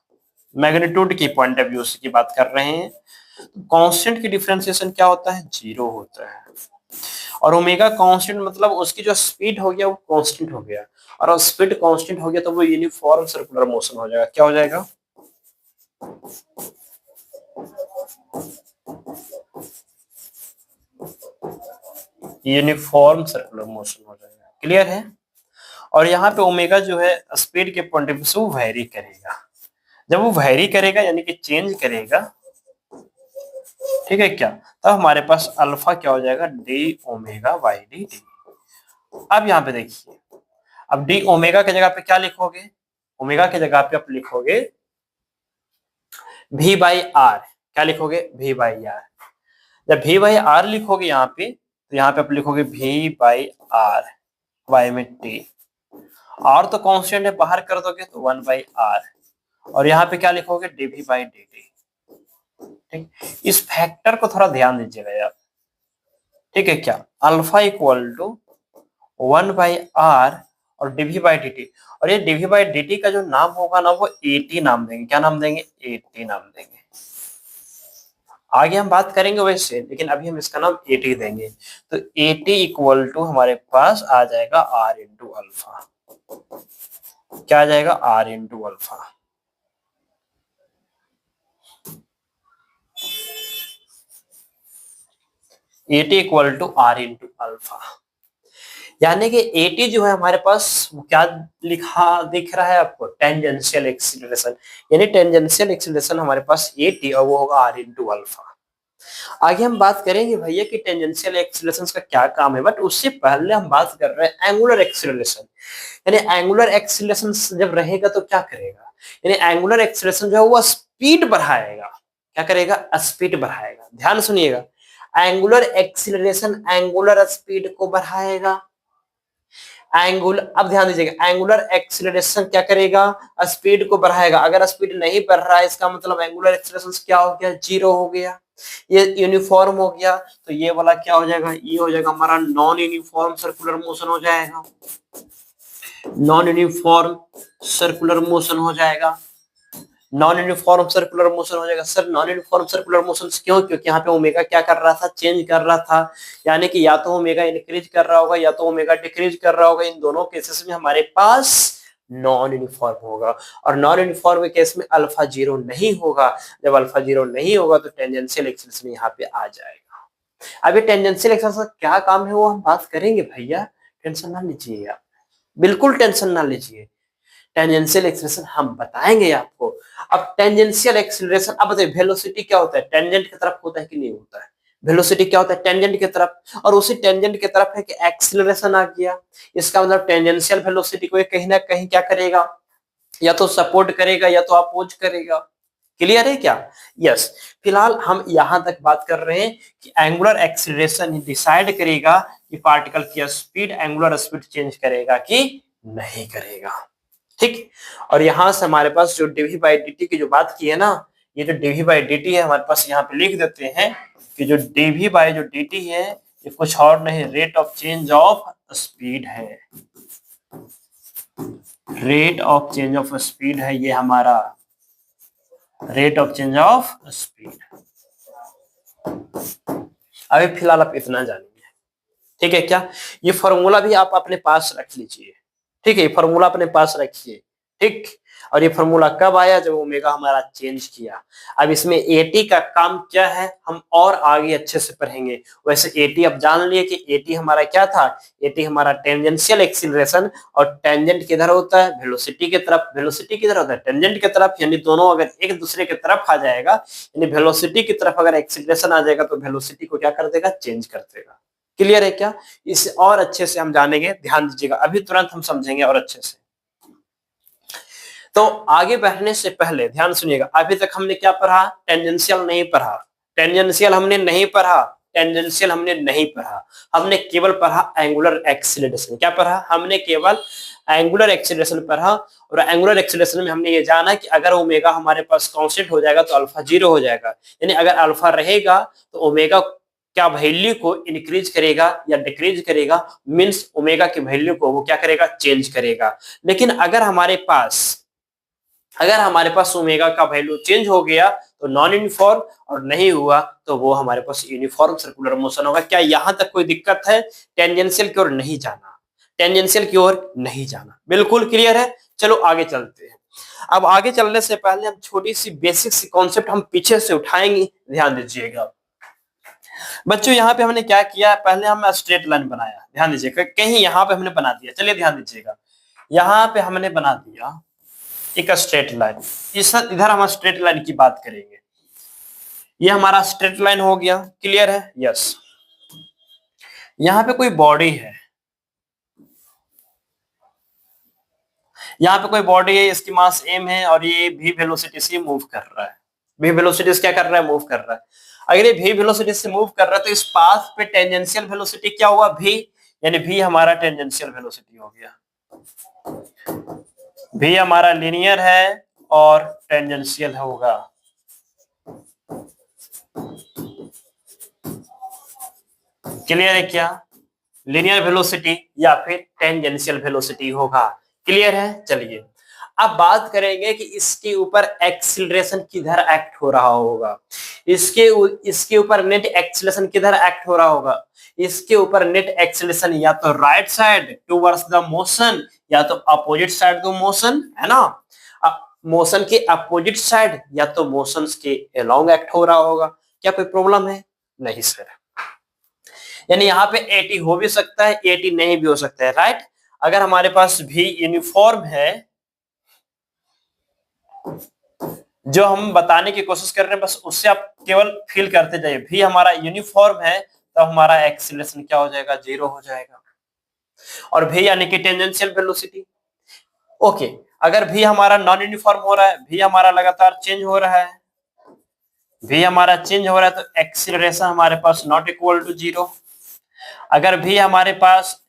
मैग्नीट्यूड की पॉइंट ऑफ व्यू से की बात कर रहे हैं, कांस्टेंट की डिफरेंशिएशन क्या होता है? जीरो होता है। और ओमेगा कांस्टेंट मतलब उसकी जो स्पीड हो गया वो कांस्टेंट हो गया, और स्पीड कांस्टेंट हो गया तो वो यूनिफॉर्म सर्कुलर मोशन हो जाएगा। क्या हो जाएगा? यूनिफॉर्म सर्कुलर मोशन हो जाएगा। क्लियर है? और यहाँ पे ओमेगा जो है स्पीड के पॉइंट ऑफ व्यू से वो वेरी करेगा। जब वो वेरी करेगा यानी कि चेंज करेगा, ठीक है क्या, तब हमारे पास अल्फा क्या हो जाएगा? D omega by d T. अब यहाँ पे देखिए, अब डी ओमेगा की जगह पे क्या लिखोगे? ओमेगा की जगह पे आप लिखोगे वी बाई आर। क्या लिखोगे? V by r. जब वी बाई आर लिखोगे यहाँ पे, तो यहाँ पे आप लिखोगे वी बाई आर, वाई में टी, आर तो कांस्टेंट है, बाहर कर दोगे तो 1 बाई आर, और यहाँ पे क्या लिखोगे? D v by d t. ठीक, इस फैक्टर को थोड़ा ध्यान दीजिएगा यार। ठीक है क्या? Alpha equal to 1 by r और डीवी बाई डी टी, और ये डीवी बाई डी टी का जो नाम होगा ना वो एटी नाम देंगे। क्या नाम देंगे? एटी नाम देंगे। आगे हम बात करेंगे वैसे, लेकिन अभी हम इसका नाम एटी देंगे। तो एटी इक्वल टू हमारे पास आ जाएगा आर इंटू अल्फा। क्या आ जाएगा? R into alpha. A t equal to r into alpha, यानी कि एटी जो है हमारे पास क्या लिखा दिख रहा है आपको? टेंजेंशियल एक्सीलरेशन, यानी टेंजेंशियल एक्सीलरेशन हमारे पास एटी और वो होगा आर इंटू अल्फा। आगे हम बात करेंगे भैया कि टेंजेंशियल एक्सीलरेशन का क्या काम है, बट उससे पहले हम बात कर रहे हैं एंगुलर एक्सीलरेशन। यानी एंगुलर एक्सीलरेशन जब रहेगा तो क्या करेगा? यानी एंगुलर एक्सीलरेशन जो है वो स्पीड बढ़ाएगा। क्या करेगा? स्पीड बढ़ाएगा। ध्यान सुनिएगा, एंगुलर एक्सीलरेशन एंगुलर स्पीड को बढ़ाएगा। अब ध्यान दीजिएगा, एंगुलर एक्सीलरेशन क्या करेगा? स्पीड को बढ़ाएगा। अगर स्पीड नहीं बढ़ रहा है इसका मतलब एंगुलर एक्सीलरेशन क्या हो गया? जीरो हो गया, ये यूनिफॉर्म हो गया। तो ये वाला क्या हो जाएगा? ये हो जाएगा हमारा नॉन यूनिफॉर्म सर्कुलर मोशन हो जाएगा, नॉन यूनिफॉर्म सर्कुलर मोशन हो जाएगा, नॉन यूनिफॉर्म सर्कुलर मोशन हो जाएगा। Sir non uniform circular motion क्यों? क्योंकि यहाँ पे ओमेगा क्या कर रहा था? चेंज कर रहा था, यानी कि या तो ओमेगा इंक्रीज कर रहा होगा या तो ओमेगा डिक्रीज कर रहा होगा। इन दोनों केसेस में हमारे पास नॉन यूनिफॉर्म होगा। और नॉन यूनिफॉर्म के केस में अल्फा जीरो नहीं होगा। जब अल्फा जीरो नहीं होगा तो टेंजेंशियल एक्सेलरेशन यहाँ पे आ जाएगा। अब ये टेंजेंशियल एक्सेलरेशन का क्या काम है वो हम बात करेंगे भैया, टेंशन ना लीजिए आप, बिल्कुल टेंशन ना लीजिए। टेंजेंशियल एक्सेलरेशन हम बताएंगे आपको। अब टेंजेंशियल एक्सेलरेशन, अब बताइए वेलोसिटी क्या होता है, टेंजेंट की तरफ होता है कि नहीं होता है? वेलोसिटी क्या होता है, टेंजेंट की तरफ, और उसी टेंजेंट की तरफ है कि एक्सेलरेशन आ गया। इसका मतलब टेंजेंशियल वेलोसिटी को कहीं ना कहीं क्या करेगा, या तो सपोर्ट करेगा या तो अपोज करेगा। क्लियर है क्या? यस। फिलहाल हम यहां तक बात कर रहे हैं कि एंगुलर एक्सीलरेशन डिसाइड करेगा कि पार्टिकल की स्पीड, एंगुलर स्पीड चेंज करेगा कि नहीं करेगा। ठीक। और यहां से हमारे पास जो डीवी बाई डी की जो बात की है ना, ये जो डीवी बाई डी है हमारे पास यहाँ पे लिख देते हैं कि जो डीवी बाई जो डी है ये कुछ और नहीं, rate of change of speed है। Rate of change of speed है ये हमारा, rate of change of speed. अभी फिलहाल आप इतना जानिए, ठीक है क्या? ये फॉर्मूला भी आप अपने पास रख लीजिए, ठीक है? ये फॉर्मूला अपने पास रखिए, ठीक। और ये फॉर्मूला कब आया, जब ओमेगा हमारा चेंज किया। अब इसमें एटी का काम क्या है हम और आगे अच्छे से पढ़ेंगे। वैसे एटी अब जान लिए कि एटी हमारा क्या था, एटी हमारा टेंजेंशियल एक्सीलरेशन, और टेंजेंट किधर होता है, वेलोसिटी की तरफ। वेलोसिटी किधर होता है, टेंजेंट की तरफ। यानी दोनों अगर एक दूसरे की तरफ आ जाएगा, यानी वेलोसिटी की तरफ अगर एक्सीलरेशन आ जाएगा तो वेलोसिटी को क्या कर देगा, चेंज कर देगा। क्लियर है क्या? इसे और अच्छे से हम जानेंगे, ध्यान दीजिएगा, अभी तुरंत हम समझेंगे और अच्छे से। तो आगे बढ़ने से पहले ध्यान सुनिएगा, अभी तक हमने क्या पढ़ा, टेंजेंशियल नहीं पढ़ा, टेंजेंशियल हमने नहीं पढ़ा, टेंजेंशियल हमने नहीं पढ़ा। हमने केवल पढ़ा एंगुलर एक्सीलरेशन। क्या पढ़ा हमने? केवल एंगुलर एक्सीलरेशन पढ़ा। और एंगुलर एक्सीलरेशन में हमने ये जाना कि अगर ओमेगा हमारे पास कांस्टेंट हो जाएगा तो अल्फा जीरो हो जाएगा। यानी अगर अल्फा रहेगा तो ओमेगा क्या वैल्यू को इंक्रीज करेगा या डिक्रीज करेगा, मींस ओमेगा की वैल्यू को वो क्या करेगा, चेंज करेगा। लेकिन अगर हमारे पास ओमेगा का वैल्यू चेंज हो गया तो नॉन यूनिफॉर्म, और नहीं हुआ तो वो हमारे पास यूनिफॉर्म सर्कुलर मोशन होगा। क्या यहां तक कोई दिक्कत है? टेंजेंशियल की ओर नहीं जाना, टेंजेंशियल की ओर नहीं जाना, बिल्कुल क्लियर है। चलो आगे चलते हैं। अब आगे चलने से पहले हम छोटी सी बेसिक सी कॉन्सेप्ट हम पीछे से उठाएंगे, ध्यान दीजिएगा बच्चों। यहाँ पे हमने क्या किया, पहले हमने स्ट्रेट लाइन बनाया, ध्यान दीजिएगा, कहीं यहाँ पे हमने बना दिया, चलिए ध्यान दीजिएगा, यहाँ पे हमने बना दिया एक स्ट्रेट लाइन। इस इधर हम स्ट्रेट लाइन की बात करेंगे। ये हमारा स्ट्रेट लाइन हो गया, क्लियर है? यस। यहाँ पे कोई बॉडी है, यहाँ पे कोई बॉडी है, इसकी मास m है और ये v वेलोसिटी से मूव कर रहा है। v वेलोसिटी से क्या कर रहा है, मूव कर रहा है। अगर ये v वेलोसिटी से मूव कर रहा है तो इस पाथ पे टेंजेंशियल वेलोसिटी क्या हुआ, v, यानी v हमारा टेंजेंशियल वेलोसिटी हो गया। v हमारा लीनियर है और टेंजेंशियल होगा। क्लियर है क्या? लीनियर वेलोसिटी या फिर टेंजेंशियल वेलोसिटी होगा। क्लियर है? चलिए अब बात करेंगे कि इसके ऊपर एक्सीलरेशन किधर एक्ट हो रहा होगा। इसके ऊपर नेट एक्सीलरेशन किधर एक्ट हो रहा होगा? इसके ऊपर नेट एक्सीलरेशन या तो right side towards the motion या तो अपोजिट साइड टू मोशन, है ना? मोशन के अपोजिट साइड या तो मोशन के अलोंग एक्ट हो रहा होगा। क्या कोई प्रॉब्लम है? नहीं सर। यानी यहाँ पे 80 हो भी सकता है, 80 नहीं भी हो सकता है, राइट? अगर हमारे पास भी यूनिफॉर्म है, जो हम बताने की कोशिश कर रहे हैं बस उससे आप केवल फील करते जाइए, भी हमारा यूनिफॉर्म है तो हमारा एक्सीलरेशन क्या हो जाएगा, जीरो हो जाएगा। और भी यानी कि टेंजेंशियल वेलोसिटी। ओके, अगर भी हमारा नॉन यूनिफॉर्म हो रहा है, भी हमारा लगातार चेंज हो रहा है, भी हमारा चेंज हो रहा है तो एक्सीलरेशन हमारे पास नॉट इक्वल टू जीरो। अगर भी हमारे पास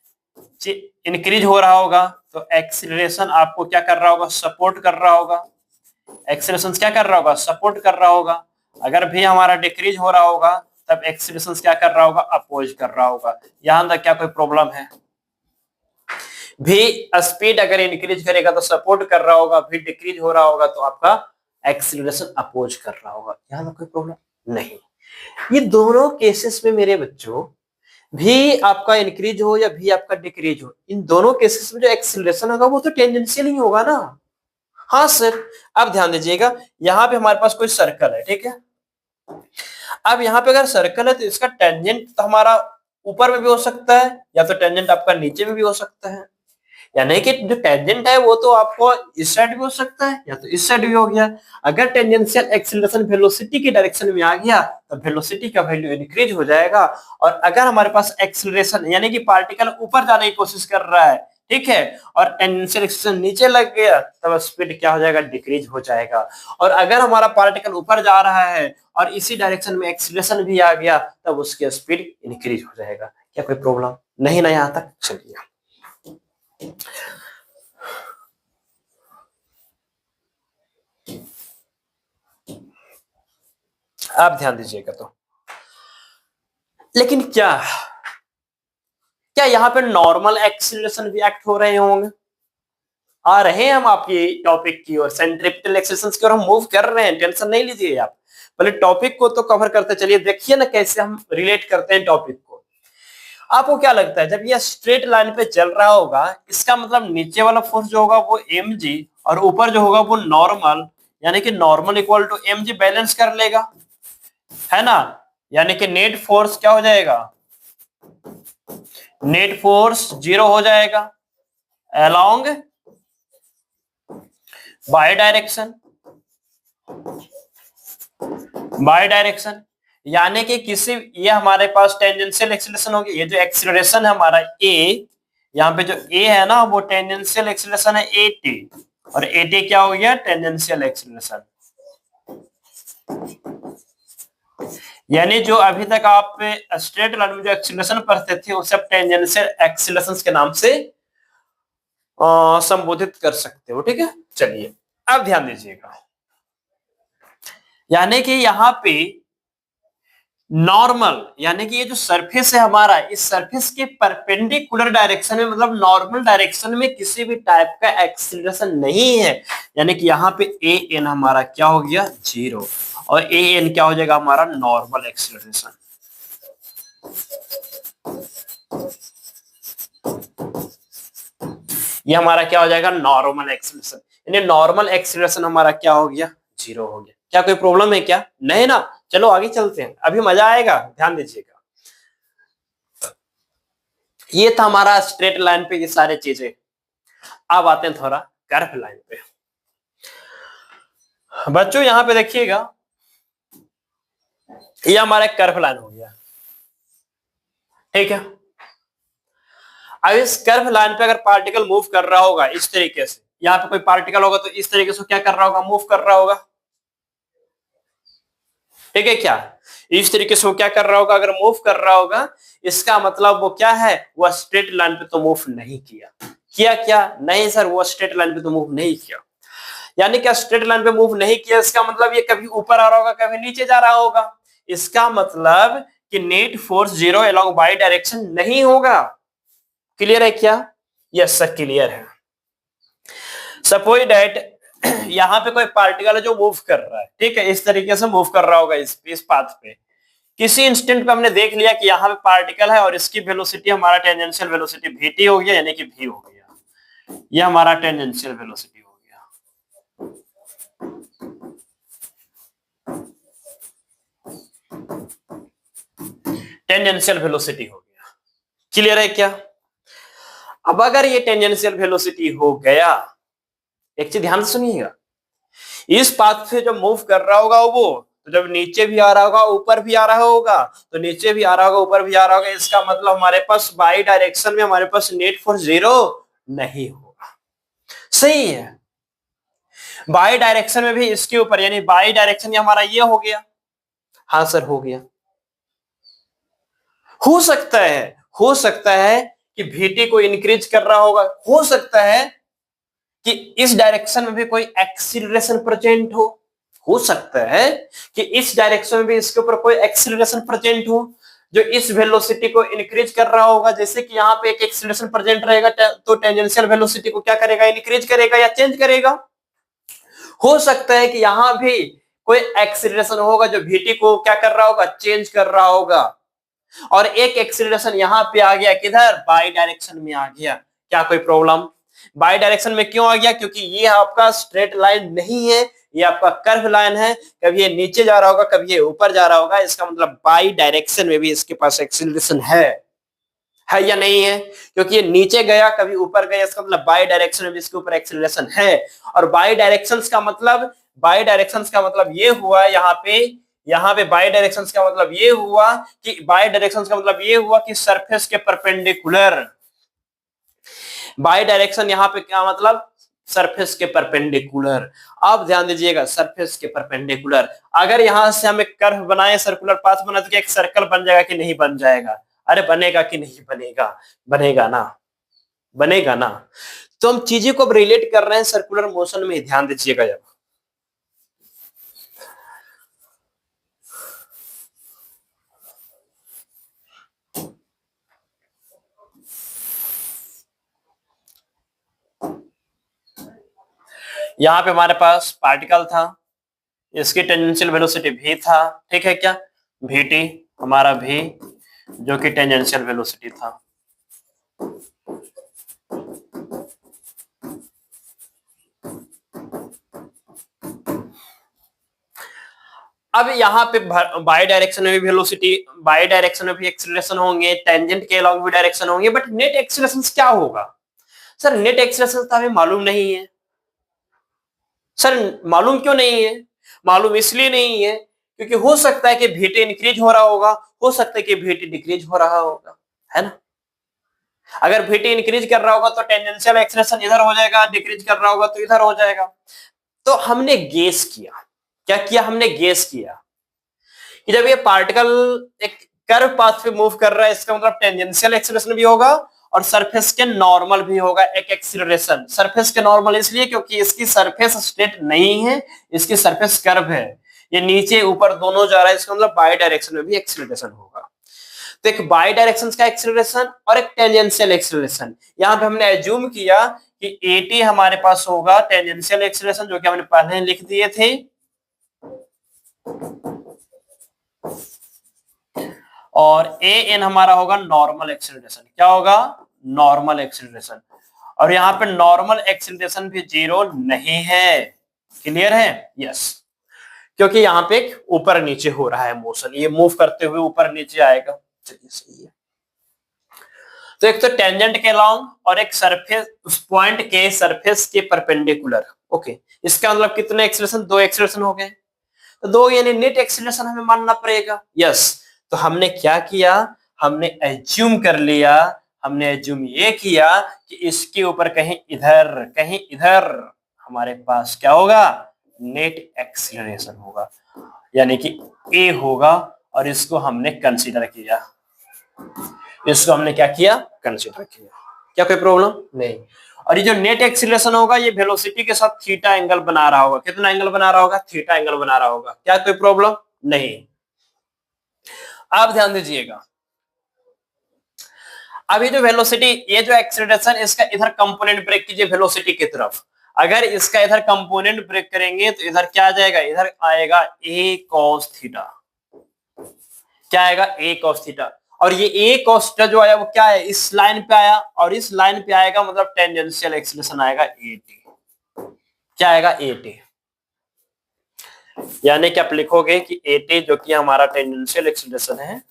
इंक्रीज हो रहा होगा तो एक्सीलरेशन आपको क्या कर रहा होगा, सपोर्ट कर रहा होगा। एक्सीलरेशन क्या कर रहा होगा, सपोर्ट कर रहा होगा। अगर भी हमारा डिक्रीज हो रहा होगा तब एक्सीलरेशन क्या कर रहा होगा, अपोज कर रहा होगा। यहां तक क्या कोई प्रॉब्लम है? भी स्पीड अगर इंक्रीज करेगा तो सपोर्ट कर रहा होगा, भी डिक्रीज हो रहा होगा तो आपका एक्सीलरेशन अपोज कर रहा होगा। यहां तक कोई प्रॉब्लम नहीं। ये दोनों केसेस में मेरे बच्चों भी आपका इंक्रीज हो या भी आपका डिक्रीज हो, इन दोनों केसेस में जो एक्सीलरेशन होगा वो तो टेंजेंशियल ही होगा ना। हाँ सर। अब ध्यान दीजिएगा, यहाँ पे हमारे पास कोई सर्कल है, ठीक है। अब यहाँ पे अगर सर्कल है तो इसका टेंजेंट तो हमारा ऊपर में भी हो सकता है, या तो टेंजेंट आपका नीचे में भी हो सकता है। यानी कि जो टेंजेंट है वो तो आपको इस साइड भी हो सकता है या तो इस साइड भी हो गया। अगर टेंजेंशियल एक्सीलरेशन वेलोसिटी की डायरेक्शन में आ गया तो वेलोसिटी का वैल्यू इंक्रीज हो जाएगा, और अगर हमारे पास एक्सीलरेशन यानी कि पार्टिकल ऊपर जाने की कोशिश कर रहा है, ठीक है, और टेंजेंशियल एक्सीलरेशन नीचे लग गया, तब स्पीड क्या हो जाएगा, डिक्रीज हो जाएगा। और अगर हमारा पार्टिकल ऊपर जा रहा है और इसी डायरेक्शन में एक्सीलरेशन भी आ गया, तब उसकी स्पीड इंक्रीज हो जाएगा। क्या कोई प्रॉब्लम नहीं ना यहाँ तक? चलिए आप ध्यान दीजिएगा। तो लेकिन क्या क्या यहाँ पे नॉर्मल एक्सीलरेशन भी एक्ट हो रहे होंगे? आ रहे हैं हम आपकी टॉपिक की ओर, सेंट्रिपिटल एक्सीलरेशन की ओर हम मूव कर रहे हैं, टेंशन नहीं लीजिए आप। पहले टॉपिक को तो कवर करते चलिए, देखिए ना कैसे हम रिलेट करते हैं टॉपिक को। आपको क्या लगता है, जब ये स्ट्रेट लाइन पे चल रहा होगा, इसका मतलब नीचे वाला फोर्स जो होगा वो mg और ऊपर जो होगा वो नॉर्मल, यानी कि normal equal to mg balance कर लेगा, है ना। यानी कि नेट फोर्स क्या हो जाएगा, नेट फोर्स 0 हो जाएगा along by direction, by direction. यानी कि किसी, ये हमारे पास टेंजेंशियल एक्सीलरेशन होगी, ये जो एक्सीलरेशन है हमारा a, यहाँ पे जो a है ना वो टेंजेंशियल एक्सीलरेशन है at, और at क्या हो गया, टेंजेंशियल एक्सीलरेशन। यानी जो अभी तक आप स्ट्रेट लाइन में जो एक्सीलरेशन पढ़ते थे उसे आप टेंजेंशियल एक्सीलरेशन के नाम से संबोधित कर सकते हो, ठीक है। चलिए अब ध्यान दीजिएगा, यानी कि यहाँ पे नॉर्मल, यानी कि ये जो सरफेस है हमारा, इस सरफेस के परपेंडिकुलर डायरेक्शन में, मतलब नॉर्मल डायरेक्शन में किसी भी टाइप का एक्सीलरेशन नहीं है। यानी कि यहाँ पे ए एन हमारा क्या हो गया, 0, और ए एन क्या हो जाएगा हमारा, नॉर्मल एक्सीलरेशन। ये हमारा क्या हो जाएगा, नॉर्मल एक्सीलरेशन। यानी नॉर्मल एक्सीलरेशन हमारा क्या हो गया, 0 हो गया। क्या कोई प्रॉब्लम है क्या? नहीं ना। चलो आगे चलते हैं, अभी मजा आएगा, ध्यान दीजिएगा। ये था हमारा स्ट्रेट लाइन पे ये सारे चीजें। अब आते हैं थोड़ा कर्व लाइन पे। बच्चों यहां पे देखिएगा, ये हमारा कर्व लाइन हो गया, ठीक है। अब इस कर्व लाइन पे अगर पार्टिकल मूव कर रहा होगा इस तरीके से, यहाँ पे कोई पार्टिकल होगा तो इस तरीके से क्या कर रहा होगा, मूव कर रहा होगा, ठीक है। क्या इस तरीके से वो क्या कर रहा होगा, अगर मूव कर रहा होगा, इसका मतलब वो क्या है, वो स्ट्रेट लाइन पे तो मूव नहीं किया। किया क्या? नहीं सर, वो स्ट्रेट लाइन पे तो मूव नहीं किया। यानी क्या स्ट्रेट लाइन पे मूव नहीं किया, इसका मतलब ये कभी ऊपर आ रहा होगा, कभी नीचे जा रहा होगा। इसका मतलब कि net force 0 along by direction नहीं होगा। क्लियर है क्या? यस सर क्लियर है। सपोज दैट यहाँ पे कोई पार्टिकल है जो मूव कर रहा है, ठीक है, इस तरीके से मूव कर रहा होगा इस पाथ पे। किसी इंस्टेंट पे हमने देख लिया कि यहाँ पे पार्टिकल है और इसकी वेलोसिटी हमारा टेंजेंशियल वेलोसिटी vt हो गया, यानी कि v हो गया। ये हमारा टेंजेंशियल वेलोसिटी हो गया। टेंजेंशियल वेलोसिटी हो गया। क्लियर है क्या? अब अगर ये टेंजेंशियल वेलोसिटी हो गया, एक चीज ध्यान से सुनिएगा, इस पाथ से जब मूव कर रहा होगा वो, तो जब नीचे भी आ रहा होगा ऊपर भी आ रहा होगा, तो नीचे भी आ रहा होगा ऊपर भी आ रहा होगा, इसका मतलब हमारे पास बाई डायरेक्शन में हमारे पास नेट फोर्स 0 नहीं होगा। सही है। बाई डायरेक्शन में भी इसके ऊपर, यानी बाई डायरेक्शन हमारा ये हो गया। हाँ सर हो गया। हो सकता है, हो सकता है कि vt को इंक्रीज कर रहा होगा, हो सकता है कि इस डायरेक्शन में भी कोई एक्सीलरेशन प्रेजेंट हो सकता है कि इस डायरेक्शन में भी इसके ऊपर कोई एक्सीलरेशन प्रेजेंट हो जो इस वेलोसिटी को इंक्रीज कर रहा होगा। जैसे कि यहाँ पे एक एक्सीलरेशन प्रेजेंट रहेगा तो टेंजेंशियल वेलोसिटी को क्या करेगा, इंक्रीज करेगा या चेंज करेगा। हो सकता है कि यहाँ भी कोई एक्सीलरेशन होगा जो vt को क्या कर रहा होगा, चेंज कर रहा होगा। और एक एक्सीलरेशन यहाँ पे आ गया, किधर, बाई डायरेक्शन में आ गया। क्या कोई प्रॉब्लम? बाई डायरेक्शन में क्यों आ गया? क्योंकि ये आपका स्ट्रेट लाइन नहीं है, ये आपका कर्व लाइन है। कभी ये नीचे जा रहा होगा, कभी ये ऊपर जा रहा होगा, इसका मतलब बाई डायरेक्शन में भी इसके पास एक्सीलरेशन है या नहीं है? क्योंकि ये नीचे गया, कभी ऊपर गया, इसका मतलब बाई डायरेक्शन में भी इसके ऊपर एक्सीलरेशन है। और बाई डायरेक्शंस का मतलब, बाई डायरेक्शंस का मतलब ये हुआ यहाँ पे बाई डायरेक्शंस का मतलब ये हुआ कि, बाई डायरेक्शंस का मतलब ये हुआ कि सरफेस के परपेंडिकुलर। बाई डायरेक्शन यहाँ पे क्या मतलब? सरफेस के परपेंडिकुलर। आप ध्यान दीजिएगा, सरफेस के परपेंडिकुलर। अगर यहां से हम एक कर्व बनाए, सर्कुलर पाथ बना, तो क्या एक सर्कल बन जाएगा कि नहीं बन जाएगा? अरे बनेगा कि नहीं बनेगा? बनेगा ना, बनेगा ना। तो हम चीजें को अब रिलेट कर रहे हैं सर्कुलर मोशन में, ध्यान दीजिएगा। जब यहाँ पे हमारे पास पार्टिकल था, इसकी टेंजेंशियल वेलोसिटी भी था, ठीक है क्या, vt हमारा भी, जो कि टेंजेंशियल वेलोसिटी था। अब यहाँ पे बाई डायरेक्शन में भी वेलोसिटी, बाई डायरेक्शन में भी एक्सीलरेशन होंगे, टेंजेंट के अलॉन्ग भी डायरेक्शन होंगे, बट नेट एक्सीलरेशन क्या होगा? सर नेट एक्सीलरेशन तो हमें मालूम नहीं है। सर मालूम क्यों नहीं है? मालूम इसलिए नहीं है क्योंकि हो सकता है कि vt इंक्रीज हो रहा होगा, हो सकता है कि vt डिक्रीज हो रहा होगा, है ना। अगर vt इंक्रीज कर रहा होगा तो टेंजेंशियल एक्सीलरेशन इधर हो जाएगा, डिक्रीज कर रहा होगा तो इधर हो जाएगा। तो हमने गेस किया, क्या किया? हमने गेस किया कि जब ये पार्टिकल एक कर्व पाथ पे मूव कर रहा है, इसका मतलब टेंजेंशियल एक्सीलरेशन भी होगा और सरफेस के नॉर्मल भी होगा एक एक्सीलरेशन। सरफेस के नॉर्मल इसलिए क्योंकि इसकी सरफेस स्ट्रेट नहीं है, इसकी सरफेस कर्व है, ये नीचे ऊपर दोनों जा रहा है, इसका मतलब बाई डायरेक्शन में भी एक्सीलरेशन होगा। तो एक बाई डायरेक्शन का एक्सीलरेशन और एक टेंजेंशियल एक्सीलरेशन। यहां पे हमने एज्यूम किया कि at हमारे पास होगा टेंजेंशियल एक्सीलरेशन, जो कि हमने पहले लिख दिए थे, और an हमारा होगा नॉर्मल एक्सीलरेशन। क्या होगा? Normal acceleration. और यहाँ पे नॉर्मल एक्सीलरेशन भी जीरो नहीं है। क्लियर है? यस। क्योंकि यहाँ पे एक ऊपर नीचे हो रहा है मोशन, ये मूव करते हुए ऊपर नीचे आएगा। चलिए सही है। तो एक तो टेंजेंट के लॉन्ग और एक सरफेस, उस पॉइंट के सरफेस के परपेंडिकुलर। ओके, इसका मतलब कितने एक्सीलरेशन? दो एक्सीलरेशन हो गए। तो दो यानी नेट एक्सीलरेशन हमें मानना पड़ेगा। यस। तो हमने क्या किया? हमने एज्यूम कर लिया, हमने एज्यूम ये किया कि इसके ऊपर कहीं इधर हमारे पास क्या होगा? नेट एक्सीलरेशन होगा, यानी कि ए होगा। और इसको हमने कंसीडर किया, इसको हमने क्या किया? कंसीडर किया। क्या कोई प्रॉब्लम नहीं? और ये जो नेट एक्सीलरेशन होगा, ये वेलोसिटी के साथ थीटा एंगल बना रहा होगा। कितना एंगल बना रहा होगा? थीटा एंगल बना रहा होगा। क्या कोई प्रॉब्लम नहीं? आप ध्यान दीजिएगा, अभी जो वेलोसिटी, ये जो एक्सीलरेशन, इसका इधर कंपोनेंट ब्रेक कीजिए वेलोसिटी की तरफ। अगर इसका इधर कंपोनेंट ब्रेक करेंगे तो इधर क्या आ जाएगा? इधर आएगा a cos थीटा। क्या आएगा? a cos theta. और ये a cos थीटा जो आया वो क्या है? इस लाइन पे आया, और इस लाइन पे आएगा मतलब टेंजेंशियल एक्सीलरेशन आएगा at। क्या आएगा? at। यानी कि आप लिखोगे कि at जो कि हमारा टेंजेंशियल एक्सीलरेशन है,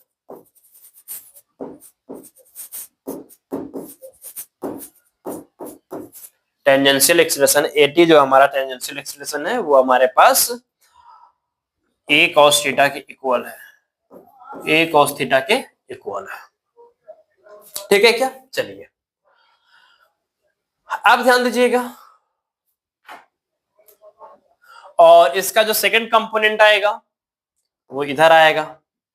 टेंजेंशियल एक्सीलरेशन at जो हमारा टेंजेंशियल एक्सीलरेशन है, वो हमारे पास a cos थीटा के इक्वल है, a cos थीटा के इक्वल है। ठीक है क्या? चलिए आप ध्यान दीजिएगा, और इसका जो सेकंड कंपोनेंट आएगा वो इधर आएगा,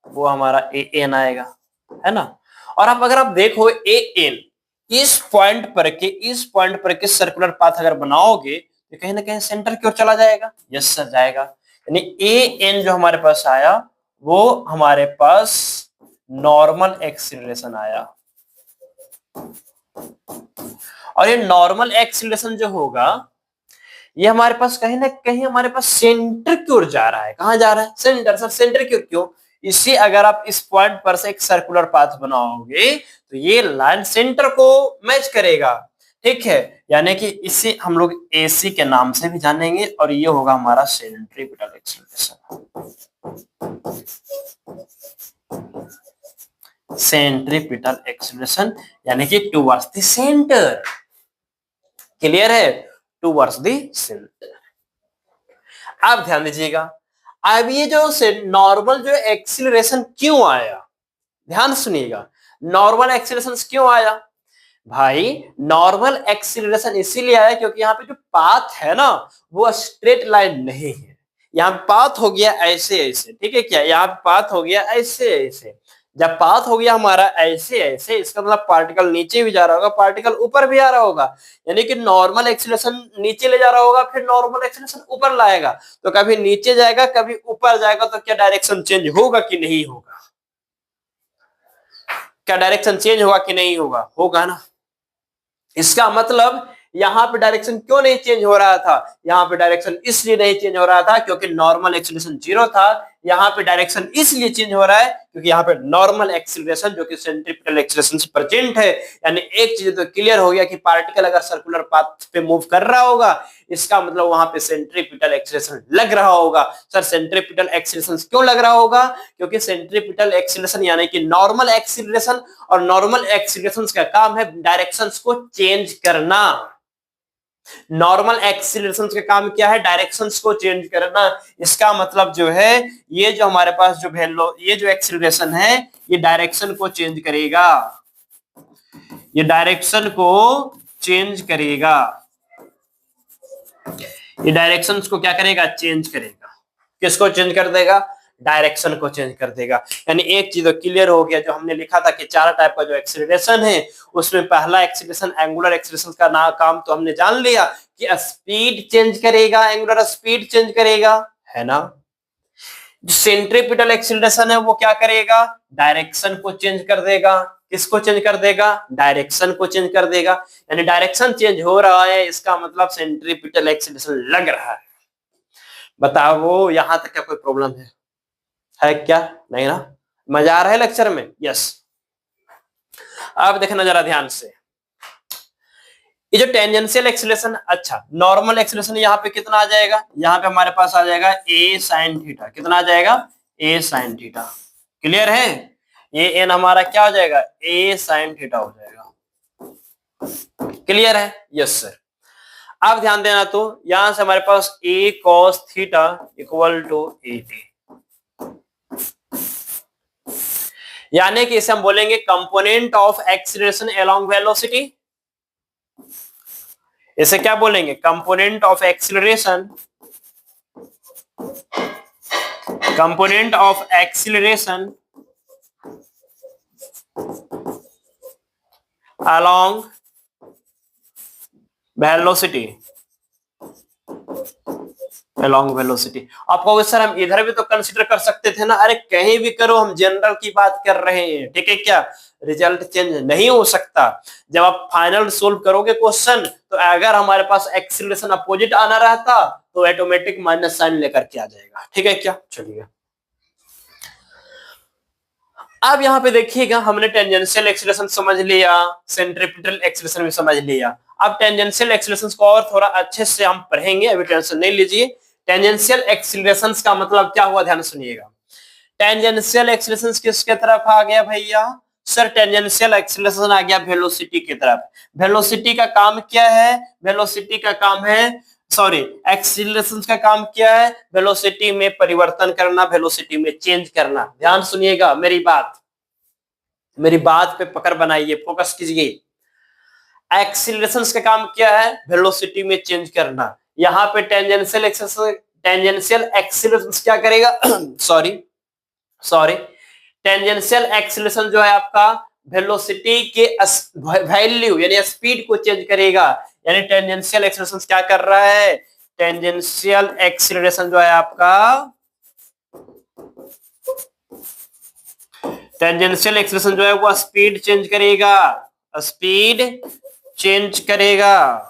वो हमारा ए एन आएगा, है ना। और अब अगर आप देखो ए एन, इस पॉइंट पर के सर्कुलर पाथ अगर बनाओगे तो कहीं ना कहीं सेंटर की ओर चला जाएगा। यस सर, जाएगा। यानी ए एन जो हमारे पास आया वो हमारे पास नॉर्मल एक्सीलरेशन आया। और ये नॉर्मल एक्सीलरेशन जो होगा, ये हमारे पास कहीं ना कहीं हमारे पास सेंटर की ओर जा रहा है। कहां जा रहा है? सेंटर। सर सेंटर की ओर क्यों? इसे अगर आप इस पॉइंट पर से एक सर्कुलर पाथ बनाओगे तो ये लाइन सेंटर को मैच करेगा, ठीक है। यानी कि इसे हम लोग AC के नाम से भी जानेंगे और ये होगा हमारा सेंट्रीपिटल एक्सीलरेशन। सेंट्रीपिटल एक्सीलरेशन यानी कि टुवर्ड्स द सेंटर, क्लियर है, टुवर्ड्स द सेंटर। आप ध्यान दीजिएगा, अब ये जो नॉर्मल जो एक्सीलरेशन क्यों आया, ध्यान सुनिएगा, नॉर्मल एक्सीलरेशन क्यों आया भाई? नॉर्मल एक्सीलरेशन इसीलिए आया क्योंकि यहाँ पे जो पाथ है ना वो स्ट्रेट लाइन नहीं है, यहाँ पाथ हो गया ऐसे ऐसे, ठीक है क्या, यहाँ पाथ हो गया ऐसे ऐसे। जब पाथ हो गया हमारा ऐसे ऐसे, इसका मतलब पार्टिकल नीचे भी जा रहा होगा, पार्टिकल ऊपर भी आ रहा होगा, यानी कि नॉर्मल एक्सीलरेशन नीचे ले जा रहा होगा, फिर नॉर्मल एक्सीलरेशन ऊपर लाएगा, तो कभी नीचे जाएगा कभी ऊपर जाएगा, तो क्या डायरेक्शन चेंज होगा कि नहीं होगा? क्या डायरेक्शन चेंज होगा कि नहीं होगा? होगा ना। इसका मतलब यहाँ पे डायरेक्शन क्यों नहीं चेंज हो रहा था? यहाँ पे डायरेक्शन इसलिए नहीं चेंज हो रहा था क्योंकि नॉर्मल एक्सीलरेशन 0 था। यहाँ पे डायरेक्शन इसलिए चेंज हो रहा है क्योंकि यहाँ पे नॉर्मल एक्सीलरेशन जो कि सेंट्रीपिटल एक्सीलरेशन से प्रेजेंट है। यानी एक चीज तो क्लियर हो गया कि पार्टिकल अगर सर्कुलर पाथ पे मूव कर रहा होगा, इसका मतलब वहां पे सेंट्रीपिटल एक्सीलरेशन लग रहा होगा। सर सेंट्रीपिटल एक्सीलरेशन क्यों लग रहा होगा? क्योंकि सेंट्रीपिटल एक्सीलरेशन यानी कि नॉर्मल एक्सीलरेशन, और नॉर्मल एक्सीलरेशन का काम है डायरेक्शंस को चेंज करना। नॉर्मल एक्सीलरेशन का काम क्या है? डायरेक्शंस को चेंज करना। इसका मतलब जो है ये जो हमारे पास जो ये जो एक्सीलरेशन है ये डायरेक्शन को चेंज करेगा, ये डायरेक्शन को चेंज करेगा, ये डायरेक्शंस को क्या करेगा? चेंज करेगा। किसको चेंज कर देगा? डायरेक्शन को चेंज कर देगा। यानी एक चीज तो क्लियर हो गया, जो हमने लिखा था कि 4 टाइप का जो एक्सीलरेशन है उसमें पहला एक्सीलरेशन एंगुलर एक्सीलरेशन का काम तो हमने जान लिया कि स्पीड चेंज करेगा, एंगुलर स्पीड चेंज करेगा, है ना। जो सेंट्रीपिटल एक्सीलरेशन है वो क्या करेगा? डायरेक्शन को चेंज कर देगा। किसको चेंज कर देगा? डायरेक्शन को चेंज कर देगा। यानी डायरेक्शन चेंज हो रहा है, इसका मतलब सेंट्रीपिटल एक्सीलरेशन लग रहा है। बताओ यहां तक क्या कोई प्रॉब्लम है क्या? नहीं ना। मजा आ रहा है लेक्चर में? यस। अब देखना जरा ध्यान से, ये जो टेंजेंशियल एक्सीलरेशन, अच्छा नॉर्मल एक्सीलरेशन यहाँ पे कितना आ जाएगा? यहाँ पे हमारे पास आ जाएगा a sin थीटा। कितना आ जाएगा? a sin theta. क्लियर है? ये n हमारा क्या हो जाएगा? a sin थीटा हो जाएगा। क्लियर है? Yes sir. अब ध्यान देना, तो यहां से हमारे पास a cos theta equal to a t, यानी कि इसे हम बोलेंगे component of acceleration along velocity. इसे क्या बोलेंगे? Component of acceleration, component of acceleration along velocity, along velocity. आप कहोगे सर हम इधर भी तो कंसीडर कर सकते थे ना। अरे कहीं भी करो, हम जनरल की बात कर रहे हैं, ठीक है क्या। रिजल्ट चेंज नहीं हो सकता। जब आप फाइनल सोल्व करोगे क्वेश्चन, तो अगर हमारे पास एक्सीलरेशन अपोजिट आना रहता तो ऑटोमेटिक माइनस साइन लेकर के आ जाएगा, ठीक है क्या। चलिए अब यहाँ पे देखिएगा, हमने टेंजेंशियल एक्सीलरेशन समझ लिया, सेंट्रीपिटल एक्सीलरेशन भी समझ लिया। अब टेंजेंशियल एक्सीलरेशन को और थोड़ा अच्छे से हम पढ़ेंगे, अभी टेंशन नहीं लीजिए। टेंजेंशियल एक्सीलरेशन का मतलब क्या हुआ, ध्यान सुनिएगा। टेंजेंशियल एक्सीलरेशन किसके तरफ आ गया भैया? सर टेंजेंशियल एक्सीलरेशन आ गया वेलोसिटी की तरफ। वेलोसिटी का काम क्या है? वेलोसिटी का काम है, सॉरी एक्सीलरेशन का काम क्या है? वेलोसिटी में परिवर्तन करना, वेलोसिटी में चेंज करना। ध्यान सुनिएगा मेरी बात पे पकड़ बनाइए, फोकस कीजिए। एक्सीलरेशन का काम क्या है? वेलोसिटी में चेंज करना। यहाँ पे टेंजेंशियल एक्सीलरेशन क्या करेगा? सॉरी टेंजेंशियल एक्सीलरेशन जो है आपका वेलोसिटी के वैल्यू यानी स्पीड को चेंज करेगा। यानी टेंजेंशियल एक्सीलरेशन क्या कर रहा है? टेंजेंशियल एक्सीलरेशन जो है आपका, टेंजेंशियल एक्सीलरेशन जो है वो स्पीड चेंज करेगा, स्पीड चेंज करेगा।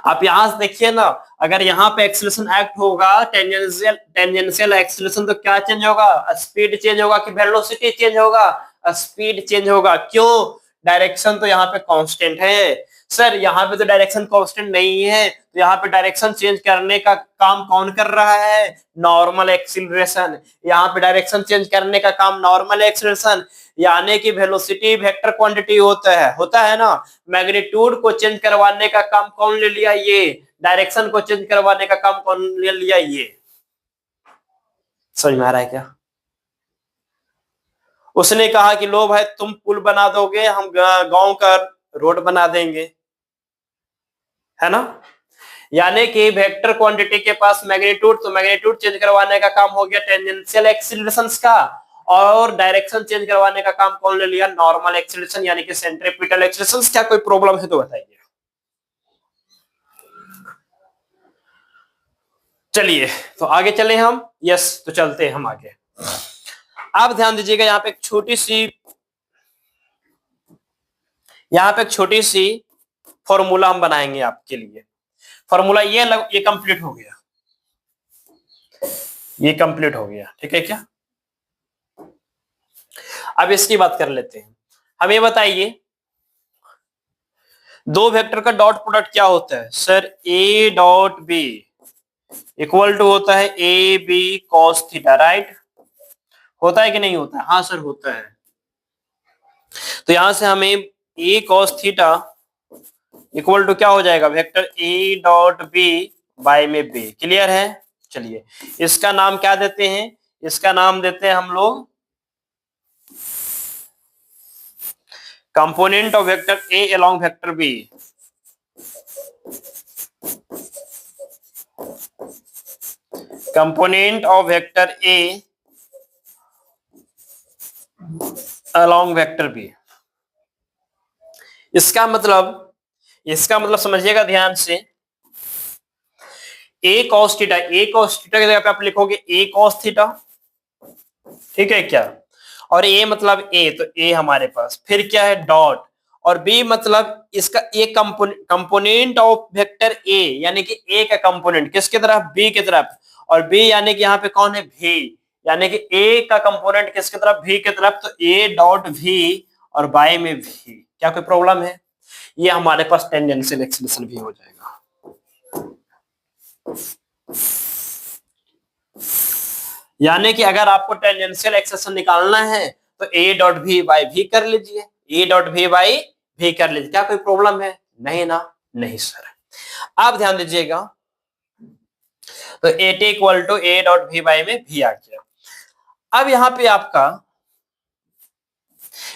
आप यहां से देखिए ना, अगर यहाँ पे एक्सीलरेशन एक्ट होगा, टेंजेंशियल टेंजेंशियल एक्सीलरेशन, तो क्या चेंज होगा? स्पीड चेंज होगा कि वेलोसिटी चेंज होगा? स्पीड चेंज होगा। क्यों? डायरेक्शन तो यहाँ पे कांस्टेंट है। सर यहाँ पे तो डायरेक्शन कांस्टेंट नहीं है, तो यहाँ पे डायरेक्शन चेंज करने का काम कौन कर रहा है? Normal acceleration. यहाँ पे डायरेक्शन चेंज करने का काम नॉर्मल एक्सीलरेशन, यानी कि वेलोसिटी वेक्टर क्वांटिटी होता है ना। मैग्नीट्यूड को चेंज करवाने का काम कौन ले लिया? ये। डायरेक्शन को चेंज करवाने का काम कौन ले लिया? ये। समझ में आ रहा है क्या? उसने कहा कि लो भाई तुम पुल बना दोगे, हम गांव का रोड बना देंगे, है ना। यानी कि वेक्टर क्वांटिटी के पास मैग्नीट्यूड, तो मैग्नीट्यूड चेंज करवाने का काम हो गया टेंजेंशियल एक्सीलरेशंस का, और डायरेक्शन चेंज करवाने का काम कौन ले लिया? नॉर्मल एक्सीलरेशन, यानी कि सेंट्रीपिटल एक्सीलरेशंस। क्या कोई प्रॉब्लम है तो बताइए। चलिए तो आगे चले हम। यस, तो चलते हैं हम आगे। आप ध्यान दीजिएगा, यहाँ पे एक छोटी सी फॉर्मूला हम बनाएंगे आपके लिए। फॉर्मूला ये कंप्लीट हो गया, ये कंप्लीट हो गया, ठीक है क्या? अब इसकी बात कर लेते हैं। हम ये बताइए, दो वेक्टर का डॉट प्रोडक्ट क्या होता है? Sir A dot B equal to होता है A B cos theta, right? होता है कि नहीं होता है? हाँ सर होता है। तो यहां से हमें A cos theta equal to क्या हो जाएगा? Vector A dot B by में बी। क्लियर है? चलिए इसका नाम क्या देते हैं? इसका नाम देते हैं हम लोग component of vector A along vector B. Component of vector A along vector B. इसका मतलब समझिएगा ध्यान से, ए कॉस थीटा की जगह पे आप लिखोगे ए कॉस थीटा, ठीक है क्या? और ए मतलब ए, तो ए हमारे पास, फिर क्या है? डॉट। और बी मतलब इसका ए कंपोनेंट ऑफ वेक्टर ए, यानी कि ए का कंपोनेंट किसकी तरफ? बी की तरफ। और बी यानी कि यहाँ पे कौन है? भी। यानी कि ए का कंपोनेंट किसकी तरफ? भी की तरफ, तो ए डॉट भी और बाय में भी। क्या कोई प्रॉब्लम है? ये हमारे पास टेंजेंशियल एक्सीलरेशन भी हो जाएगा। यानी कि अगर आपको टेंजेंशियल एक्सेशन निकालना है तो ए डॉट भी बाई भी कर लीजिए, ए डॉट भी बाई भी कर लीजिए। क्या कोई प्रॉब्लम है? नहीं ना, नहीं सर। आप ध्यान दीजिएगा, तो A T equal to A dot B by में भी आ गया। अब यहां पे आपका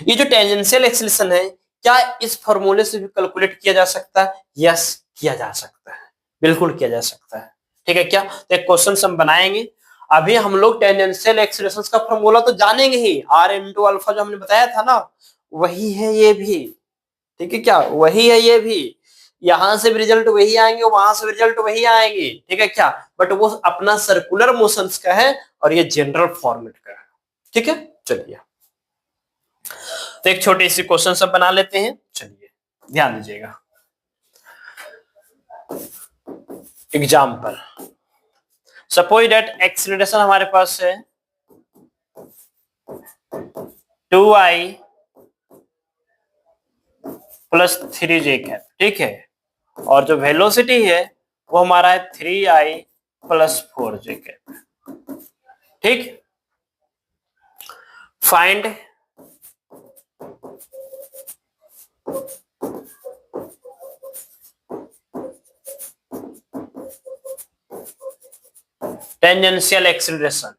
ये जो टेंजेंशियल एक्सेलेरेशन है, क्या इस फॉर्मूले से भी कैलकुलेट किया जा सकता है? यस, किया जा सकता है, बिल्कुल किया जा सकता है। ठीक है क्या? तो एक क्वेश्चन हम बनाएंगे। अभी हम लोग टेंजेंशियल एक्सेलरेशन का फॉर्मूला तो जानेंगे ही, आर इंटू अल्फा जो हमने बताया था ना, वही है ये भी। ठीक है क्या? वही है ये भी। यहां से भी रिजल्ट वही आएंगे, वहां से भी रिजल्ट वही आएंगे। ठीक है क्या? बट वो अपना सर्कुलर मोशंस का है और ये जनरल फॉर्मेट का है। ठीक है, चलिए तो एक छोटी सी क्वेश्चन सब बना लेते हैं। चलिए ध्यान दीजिएगा। एग्जाम्पल, सपोज दैट एक्सीलरेशन हमारे पास है 2i प्लस 3j कैप, ठीक है, और जो वेलोसिटी है वो हमारा है 3i प्लस 4j कैप। ठीक, फाइंड टेंजेंशियल एक्सीलरेशन।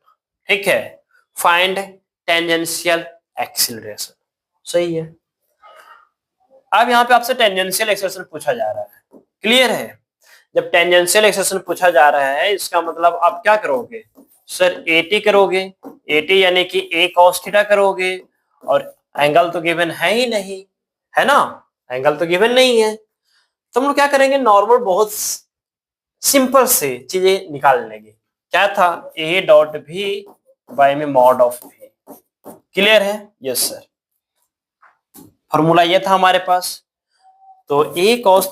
ठीक है, फाइंड टेंजेंशियल एक्सीलरेशन। सही है। अब यहां पे आपसे टेंजेंशियल एक्सीलरेशन पूछा जा रहा है, क्लियर है? जब टेंजेंशियल एक्सीलरेशन पूछा जा रहा है, इसका मतलब आप क्या करोगे? सर एटी करोगे, एटी यानी कि ए कॉस थीटा करोगे, और एंगल तो गिवन है ही नहीं, है ना, एंगल तो गिवन नहीं है, तो हम लोग क्या करेंगे? नॉर्मल बहुत सिंपल से चीजें निकाल लेंगे। क्या था? ए डॉट भी बाय में मॉड ऑफ भी। क्लियर है? Yes sir. फॉर्मूला ये था हमारे पास। तो ए cos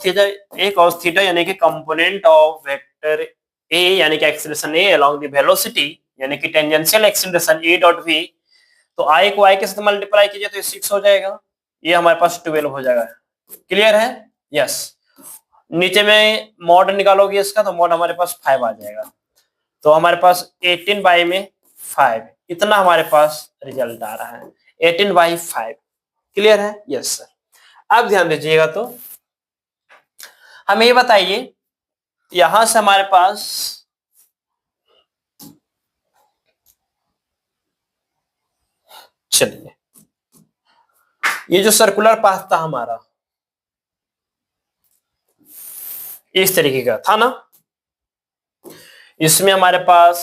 थीटा यानी कि कंपोनेंट ऑफ वेक्टर ए यानी कि acceleration A along the velocity यानी कि tangential acceleration A dot V, तो आई को आई के साथ मल्टीप्लाई कीजिए तो 6 हो जाएगा, ये हमारे पास 12 हो जाएगा। क्लियर है? यस। नीचे में मॉड निकालोगे इसका तो मॉड हमारे पास 5 आ जाएगा, तो हमारे पास 18/5 इतना हमारे पास रिजल्ट आ रहा है, 18/5। क्लियर है? Yes sir. अब ध्यान दीजिएगा, तो हमें ये बताइए यहां से हमारे पास चलिए ये जो सर्कुलर पाथ था हमारा इस तरीके का था ना, इसमें हमारे पास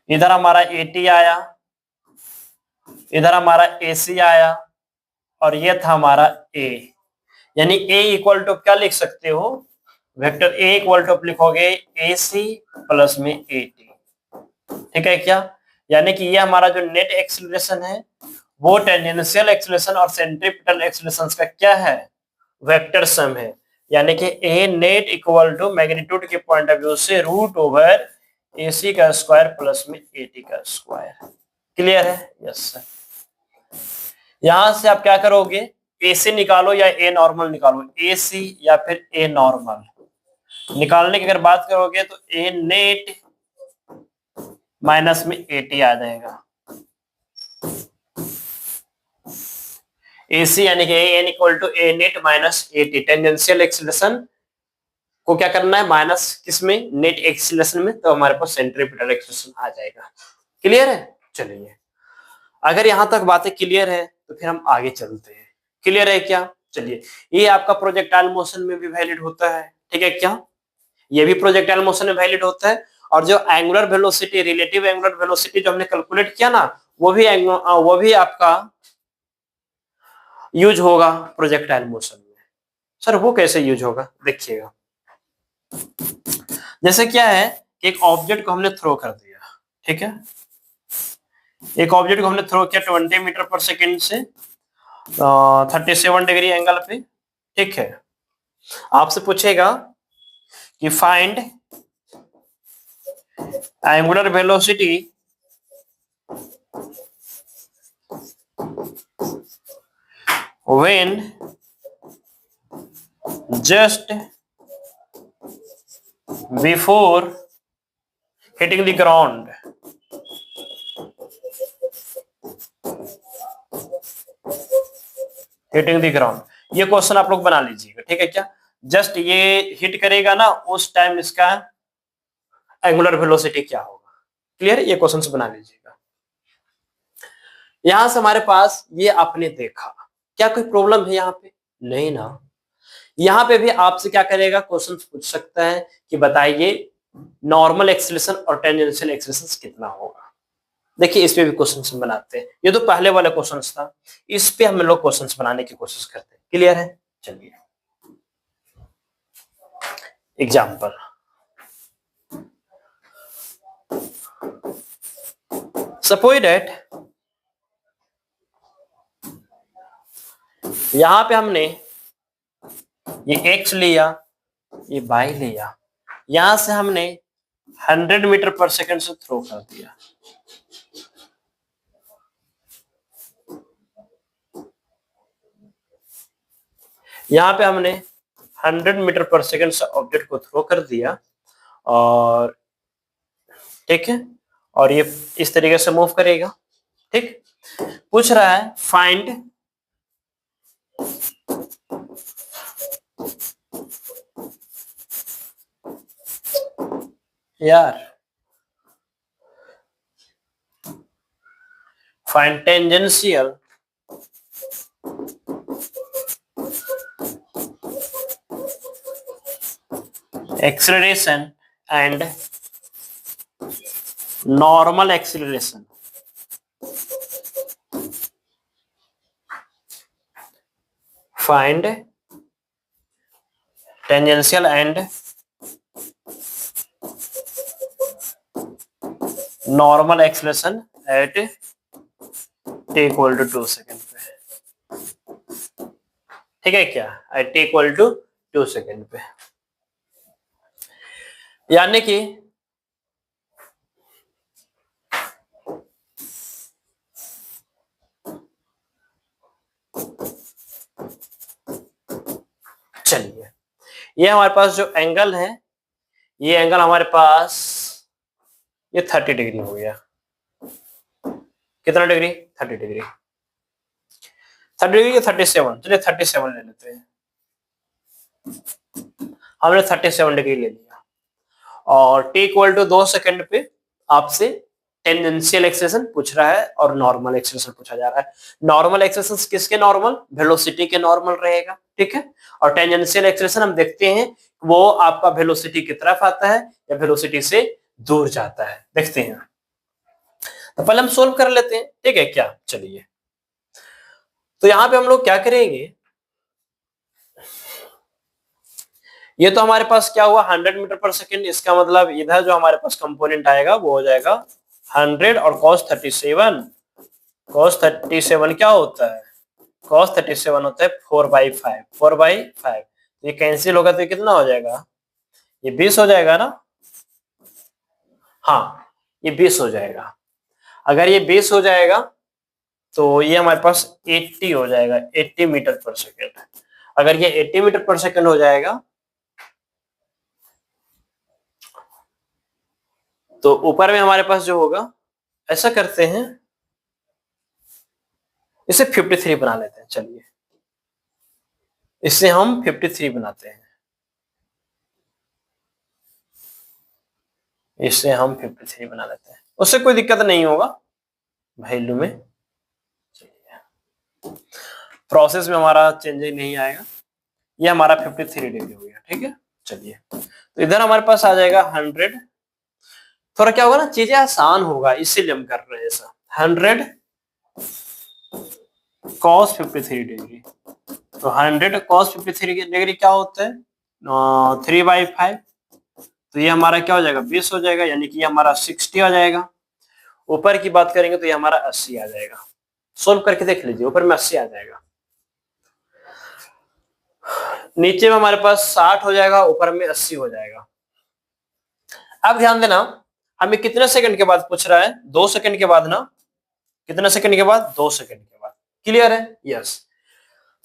इधर हमारा AT आया, इधर हमारा AC आया और ये था हमारा A, यानी A इक्वल टू क्या लिख सकते हो, वेक्टर A इक्वल टू लिखोगे AC प्लस में AT। ठीक है क्या? यानी कि ये हमारा जो नेट एक्सीलरेशन है वो टेंजेंशियल एक्सीलरेशन और सेंट्रीपिटल एक्सीलरेशन का क्या है, वेक्टर सम है। यानी कि ए नेट इक्वल टू मैग्नीट्यूड के पॉइंट ऑफ व्यू से रूट ओवर AC का स्क्वायर प्लस में AT का स्क्वायर। क्लियर है? Yes sir. यहां से आप क्या करोगे, AC निकालो या A नॉर्मल निकालो, AC या फिर A नॉर्मल निकालने की अगर बात करोगे तो A नेट माइनस में AT आ जाएगा, AC यानी कि AN equal to A net minus AT। Tangential acceleration को क्या करना है, माइनस किसमें, नेट एक्सीलरेशन में, तो हमारे पास सेंट्रीपिटल एक्सीलरेशन आ जाएगा। क्लियर है? चलिए, अगर यहां तक बातें क्लियर है तो फिर हम आगे चलते हैं। क्लियर है क्या? चलिए, ये आपका प्रोजेक्टाइल मोशन में भी वैलिड होता है। ठीक है क्या? ये भी प्रोजेक्टाइल मोशन में वैलिड होता है, और जो angular velocity, relative angular velocity जो हमने कैलकुलेट किया ना, वो भी आपका यूज होगा प्रोजेक्टाइल मोशन में। सर वो कैसे यूज होगा, देखिएगा। जैसे क्या है कि एक ऑब्जेक्ट को हमने थ्रो कर दिया, ठीक है, एक ऑब्जेक्ट को हमने थ्रो किया 20 मीटर पर सेकेंड से 37 डिग्री एंगल पे। ठीक है, आपसे पूछेगा कि find angular velocity when just before hitting the ground। Hitting the ground, ये क्वेश्चन आप लोग बना लीजिएगा। ठीक है क्या? जस्ट ये हिट करेगा ना उस टाइम इसका एंगुलर वेलोसिटी क्या होगा। क्लियर? ये क्वेश्चन बना लीजिएगा। यहां से हमारे पास ये आपने देखा, क्या कोई प्रॉब्लम है यहाँ पे? नहीं ना। यहाँ पे भी आपसे क्या करेगा, क्वेश्चन पूछ सकता है कि बताइए नॉर्मल एक्सीलरेशन और टेंजेंशियल एक्सीलरेशन कितना होगा। देखिए इस पे भी क्वेश्चन बनाते हैं, ये तो पहले वाला क्वेश्चन था, इस पे हम लोग क्वेश्चन बनाने की कोशिश करते हैं। क्लियर है? चलिए एग्जाम्पल, सपोज दैट यहां पे हमने ये x लिया, ये y लिया, यहां से हमने 100 मीटर पर सेकंड से थ्रो कर दिया। यहां पे हमने 100 मीटर पर सेकंड से ऑब्जेक्ट को थ्रो कर दिया, और ठीक है, और ये इस तरीके से मूव करेगा। ठीक, पूछ रहा है फाइंड यार find tangential acceleration and normal acceleration। Find tangential and normal acceleration at t equal to 2 second पे। ठीक है क्या, टी इक्वल टू 2 सेकेंड पे, यानी कि चलिए ये हमारे पास जो एंगल है, ये एंगल हमारे पास ये 30 डिग्री हो गया। कितना डिग्री, 30 डिग्री, 30 डिग्री या 37, चलिए 37 ले लेते हैं। हमने 37 डिग्री ले लिया और टी इक्वल टू 2 सेकंड पे आपसे टेंजेंशियल एक्सेलेरेशन पूछ रहा है और नॉर्मल एक्सेलेरेशन पूछा जा रहा है। नॉर्मल एक्सेलेरेशन किसके नॉर्मल, वेलोसिटी के नॉर्मल रहेगा, ठीक है। और टेंजेंशियल एक्सेलेरेशन हम देखते हैं वो आपका वेलोसिटी की तरफ आता है या वेलोसिटी से दूर जाता है, देखते हैं। तो पहले हम सोल्व कर लेते हैं, ठीक है क्या। चलिए तो यहां पे हम लोग क्या करेंगे, ये तो हमारे पास क्या हुआ 100 मीटर पर सेकेंड, इसका मतलब इधर जो हमारे पास कंपोनेंट आएगा वो हो जाएगा 100 और cos 37, cos 37 क्या होता है, cos 37 होता है 4/5, 4/5, तो ये कैंसिल होगा तो ये कितना हो जाएगा, ये 20 हो जाएगा ना, हाँ ये 20 हो जाएगा। अगर ये 20 हो जाएगा तो ये हमारे पास 80 हो जाएगा, 80 मीटर पर सेकेंड। अगर ये 80 मीटर पर सेकेंड हो जाएगा तो ऊपर में हमारे पास जो होगा, ऐसा करते हैं इसे 53 बना लेते हैं। चलिए इससे हम 53 बनाते हैं, इससे हम 53 बना लेते हैं, उससे कोई दिक्कत नहीं होगा वैल्यू में। प्रोसेस में हमारा चेंज नहीं आएगा, ये हमारा 53 डिग्री हो गया, ठीक है। चलिए तो इधर हमारे पास आ जाएगा 100, थोड़ा क्या होगा ना चीजें आसान होगा इसीलिए हम कर रहे हैं ऐसा। 100 cos 53 डिग्री, तो 100 cos 53 डिग्री क्या होता है 3/5, तो ये हमारा क्या हो जाएगा 20 हो जाएगा, यानी कि ये हमारा 60 आ जाएगा। ऊपर की बात करेंगे तो ये हमारा 80 आ जाएगा। सोल्व करके देख लीजिए, ऊपर में 80 आ जाएगा, नीचे में हमारे पास 60 हो जाएगा, ऊपर में 80 हो जाएगा। अब ध्यान देना हमें कितने सेकंड के बाद पूछ रहा है, 2 सेकंड के बाद ना, कितने सेकंड के बाद, 2 सेकंड के बाद, क्लियर है, यस।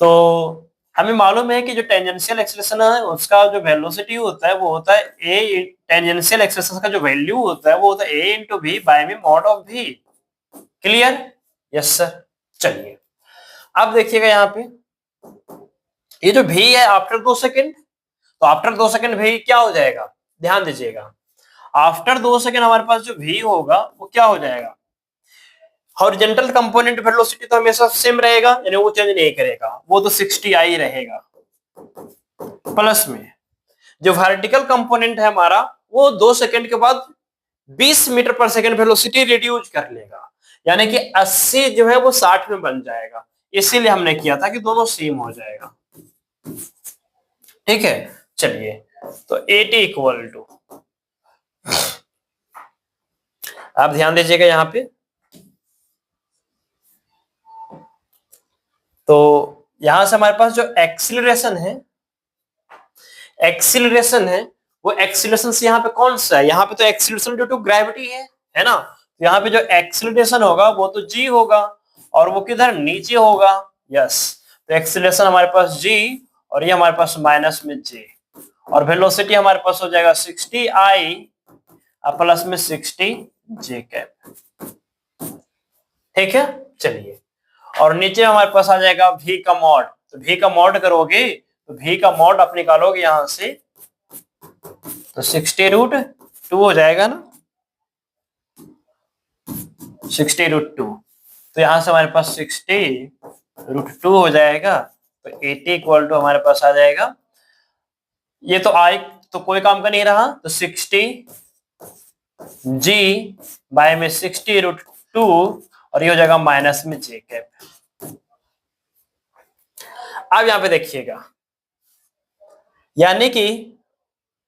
तो हमें मालूम है कि जो टेंजेंशियल एक्सेलेरेशन है उसका जो वेलोसिटी होता है वो होता है ए, टेंजेंशियल एक्सेलेरेशन का जो वैल्यू होता है वो होता है ए इंटू वी बाय में mod of V, clear, yes sir. चलिए अब देखिएगा यहाँ पे ये जो भी है आफ्टर 2 सेकंड, तो आफ्टर 2 सेकंड भी क्या हो जाएगा, ध्यान दीजिएगा, आफ्टर 2 सेकंड हमारे पास जो भी होगा वो क्या हो जाएगा, हॉरिजॉन्टल कंपोनेंट वेलोसिटी तो हमेशा सेम रहेगा, यानी वो चेंज नहीं करेगा, वो तो 60 आई रहेगा। प्लस में जो वर्टिकल कंपोनेंट है हमारा वो 2 सेकंड के बाद 20 मीटर पर सेकंड वेलोसिटी रिड्यूस कर लेगा, यानी कि 80 जो है वो 60 में बन जाएगा। इसीलिए हमने किया था कि दोनों सेम हो जाएगा, ठीक है। चलिए तो AT इक्वल टू, आप ध्यान दीजिएगा यहाँ पे, तो यहां से हमारे पास जो एक्सीलरेशन है, एक्सीलरेशन है वो एक्सीलरेशन से यहाँ पे कौन सा है, यहाँ पे तो एक्सीलरेशन ड्यू टू ग्रेविटी है ना, तो यहाँ पे जो एक्सीलरेशन होगा वो तो g होगा और वो किधर नीचे होगा, यस। तो एक्सीलरेशन हमारे पास g और ये हमारे पास माइनस में j, और वेलोसिटी हमारे पास हो जाएगा 60i प्लस में 60j कैप, ठीक है। चलिए और नीचे हमारे पास आ जाएगा v का मॉड, तो v का मॉड करोगे तो v का मॉड आप निकालोगे यहां से तो 60√2 हो जाएगा ना, 60√2, तो यहां से हमारे पास 60√2 हो जाएगा, तो 80 इक्वल टू हमारे पास आ जाएगा, ये तो आई तो कोई काम का नहीं रहा, तो 60g बाय में 60√2 और ये हो जाएगा माइनस में j कैप। अब यहां पे देखिएगा यानी कि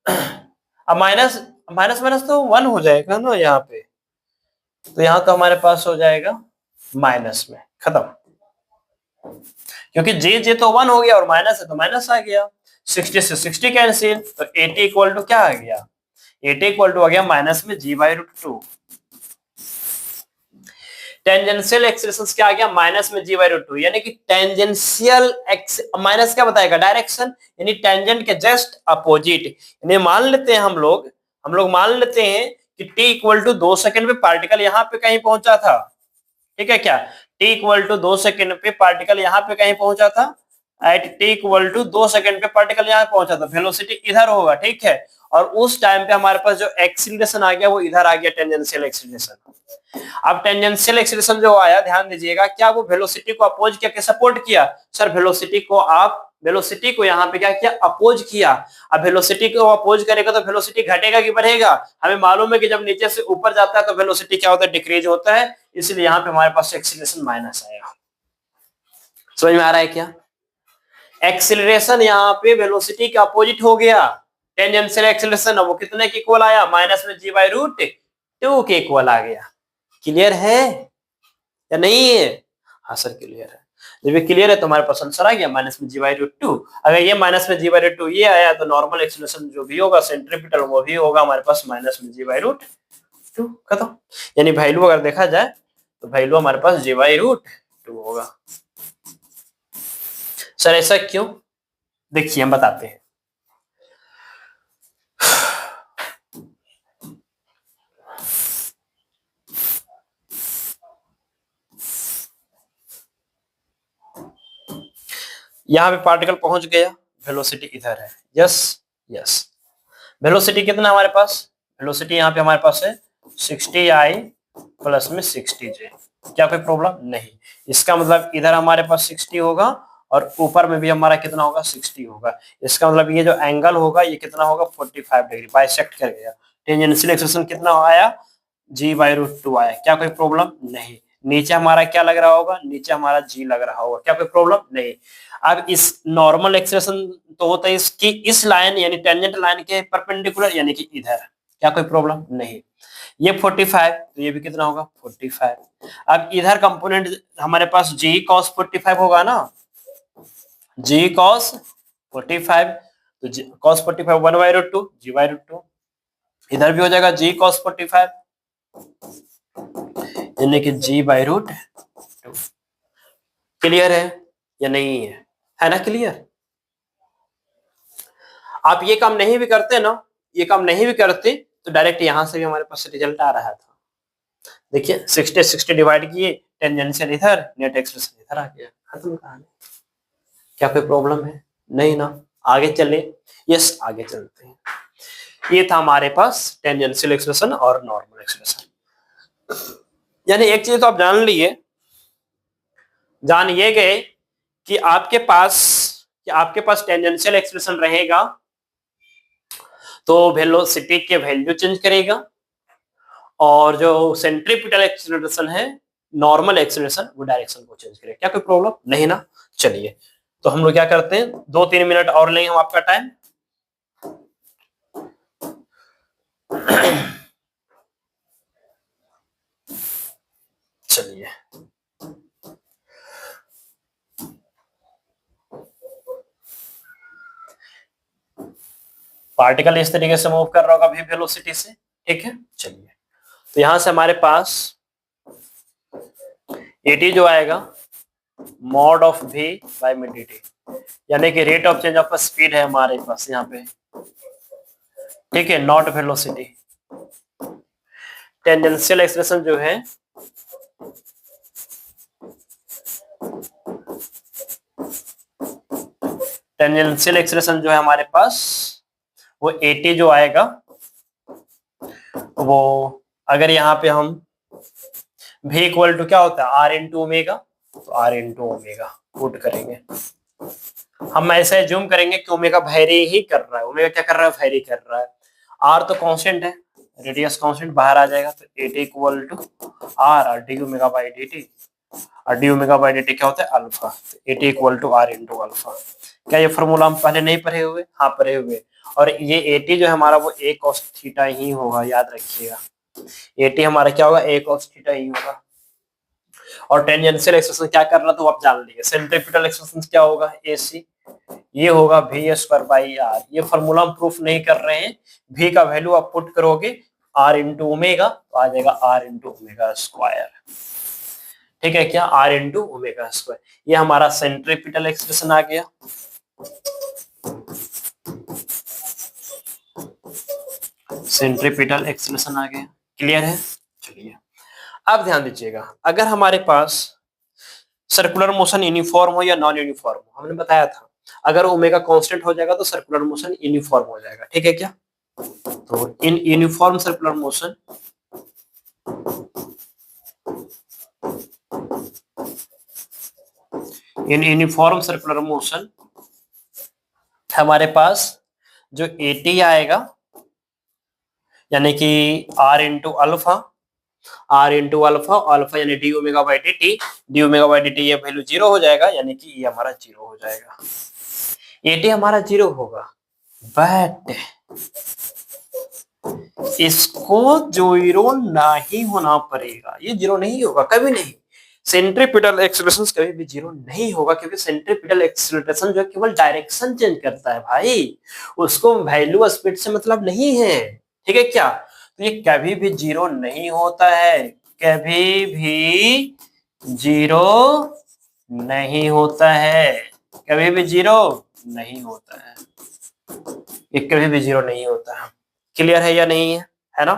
अब माइनस माइनस माइनस तो 1 हो जाएगा ना यहाँ पे, तो यहां तो हमारे पास हो जाएगा माइनस में, खत्म, क्योंकि जे जे तो 1 हो गया और माइनस है तो माइनस आ गया, 60 से 60 कैंसिल, तो 80 इक्वल टू क्या आ गया, 80 इक्वल टू आ गया माइनस में g/√2। टेंजेंशियल एक्सेलरेशन क्या आ गया, माइनस में g/√2, यानी कि टेंजेंशियल एक्स माइनस क्या बताएगा, डायरेक्शन, यानी टेंजेंट के जस्ट अपोजिट। यानी मान लेते हैं हम लोग मान लेते हैं कि t इक्वल टू 2 सेकंड पे पार्टिकल यहां पे कहीं पहुंचा था, ठीक है क्या, t इक्वल टू 2 सेकंड पे पार्टिकल यहां पे कहीं पहुंचा था, at t equal to 2 second पे पार्टिकल यहां पहुंचा था, वेलोसिटी इधर होगा, ठीक है, और उस टाइम पे हमारे पास जो एक्सीलरेशन आ गया वो इधर आ गया, टेंजेंशियल एक्सीलरेशन। अब टेंजेंशियल एक्सीलरेशन जो आया, ध्यान दीजिएगा, क्या वो वेलोसिटी को अपोज किया, सपोर्ट किया, सर वेलोसिटी को यहाँ पे क्या किया, अपोज किया। अब वेलोसिटी को अपोज करेगा तो वेलोसिटी घटेगा कि बढ़ेगा, हमें मालूम है कि जब नीचे से ऊपर जाता है तो वेलोसिटी क्या होता है, डिक्रीज होता है, इसलिए यहाँ पे हमारे पास एक्सीलरेशन माइनस आएगा। समझ में आ रहा है क्या, एक्सीलरेशन यहाँ पे वेलोसिटी के अपोजिट हो गया, टेंजेंशियल एक्सीलरेशन वो कितने के इक्वल आया, माइनस में g/√2 के इक्वल आ गया। क्लियर है या नहीं है, हाँ सर क्लियर है, जब ये क्लियर है तो हमारे पास आंसर आ गया माइनस में g/√2। अगर ये माइनस में g/√2 ये आया तो नॉर्मल एक्सीलरेशन जो भी होगा सेंट्रीपिटल वो भी होगा हमारे पास माइनस में g/√2, खत्म। यानी वैल्यू अगर देखा जाए तो वैल्यू हमारे पास g/√2 होगा। सर ऐसा क्यों, देखिए हम बताते हैं। यहां पे पार्टिकल पहुंच गया, वेलोसिटी इधर है, यस यस, वेलोसिटी कितना हमारे पास, वेलोसिटी यहाँ पे हमारे पास है 60i प्लस में 60j, क्या कोई प्रॉब्लम नहीं, इसका मतलब इधर हमारे पास 60 होगा और ऊपर में भी हमारा कितना होगा 60 होगा, इसका मतलब ये जो एंगल होगा ये कितना होगा 45 डिग्री, बाइसेक्ट कर गया। टेंजेंशियल एक्सीलरेशन कितना आया, g/√2 आया, क्या कोई प्रॉब्लम नहीं। नीचे हमारा क्या लग रहा होगा, नीचे हमारा g लग रहा होगा, क्या कोई प्रॉब्लम नहीं। अब इस नॉर्मल एक्सीलरेशन तो होता है इसकी इस लाइन यानी टेंजेंट लाइन के परपेंडिकुलर, यानी कि इधर, क्या कोई प्रॉब्लम नहीं। ये 45 तो ये भी कितना होगा 45। अब इधर कंपोनेंट हमारे पास g cos 45 होगा ना, g cos 45, तो cos 45 1/√2 g/√2, इधर भी हो जाएगा g cos 45 यानी कि g/√2। क्लियर है या नहीं है ना क्लियर। आप ये काम नहीं भी करते ना, ये काम नहीं भी करते तो डायरेक्ट यहां से भी हमारे पास रिजल्ट आ रहा था। देखिए 60 डिवाइड किए, टेंजेंशियल इधर, नेट एक्सीलरेशन इधर आ गया, खत्म कहानी। क्या कोई प्रॉब्लम है, नहीं ना, आगे चले, यस आगे चलते हैं। ये था हमारे पास टेंजेंशियल एक्सीलरेशन और नॉर्मल एक्सीलरेशन। यानी एक चीज तो आप जान ये गए कि आपके पास टेंजेंशियल एक्सीलरेशन रहेगा तो वेलोसिटी के वैल्यू चेंज करेगा, और जो सेंट्रीपिटल एक्सीलरेशन है, नॉर्मल एक्सीलरेशन, वो डायरेक्शन को चेंज करेगा, क्या कोई प्रॉब्लम नहीं ना। चलिए तो हम लोग क्या करते हैं, 2-3 मिनट और लेंगे हम आपका टाइम। चलिए पार्टिकल इस तरीके से मूव कर रहा होगा वेलोसिटी से, ठीक है। चलिए तो यहां से हमारे पास एटी जो आएगा मॉड ऑफ v बाय में dt, यानी कि rate of change of speed है हमारे पास यहाँ पे, ठीक है, नॉट वेलोसिटी। टेंजेंशियल एक्सीलरेशन जो है टेंजेंशियल एक्सीलरेशन जो है हमारे पास वो 80 जो आएगा, वो अगर यहाँ पे हम v इक्वल टू क्या होता है r इंटू ओमेगा, तो r इंटू ओमेगा पुट करेंगे, हम ऐसे जूम करेंगे कि ओमेगा वेरी ही कर रहा है, ओमेगा क्या कर रहा है, वेरी कर रहा है। r तो कांस्टेंट है, रेडियस कांस्टेंट बाहर आ जाएगा, तो 80 equal to r d omega by dt, और डी ओमेगा बाई dt क्या होता है अल्फा, तो 80 equal to r into alpha. क्या ये फॉर्मूला हम पहले नहीं पढ़े हुए, हाँ पढ़े हुए, और ये 80 जो है हमारा वो a cos थीटा ही होगा, याद रखिएगा 80 हमारा क्या होगा a cos थीटा ही होगा। और टेंजेंशियल एक्सप्रेशन क्या कर रहा था वो आप जान लीजिए। सेंट्रीपिटल एक्सप्रेशन क्या होगा, AC, ये होगा V²/R। ये फॉर्मूला हम प्रूफ नहीं कर रहे हैं, V का वैल्यू आप पुट करोगे R इंटू ओमेगा तो आ जाएगा R इंटू ओमेगा स्क्वायर। ठीक है क्या, R इंटू ओमेगा स्क्वायर। ये हमारा सेंट्रीपिटल एक्सप्रेशन आ गया। सेंट्रीपिटल एक्सप्रेशन आ गया, क्लियर है। चलिए अब ध्यान दीजिएगा, अगर हमारे पास सर्कुलर मोशन यूनिफॉर्म हो या नॉन यूनिफॉर्म हो, हमने बताया था अगर ओमेगा कांस्टेंट हो जाएगा तो सर्कुलर मोशन यूनिफॉर्म हो जाएगा, ठीक है क्या। तो इन यूनिफॉर्म सर्कुलर मोशन हमारे पास जो AT आएगा यानी कि R इंटू अल्फा, अल्फा यानी D omega by d T, ये वैल्यू 0 हो जाएगा यानी कि ये हमारा 0 हो जाएगा। AT हमारा 0 होगा, बट इसको 0 नहीं होना पड़ेगा, ये 0 नहीं होगा कभी नहीं। सेंट्रीपिटल एक्सीलरेशन कभी भी 0 नहीं होगा, क्योंकि सेंट्रीपिटल एक्सीलरेशन जो है केवल डायरेक्शन चेंज करता है भाई, उसको वैल्यू स्पीड से मतलब नहीं है, ठीक है क्या। तो ये कभी भी 0 नहीं होता है, कभी भी 0 नहीं होता है, कभी भी 0 नहीं होता है, ये कभी भी 0 नहीं होता है। क्लियर है या नहीं है ना।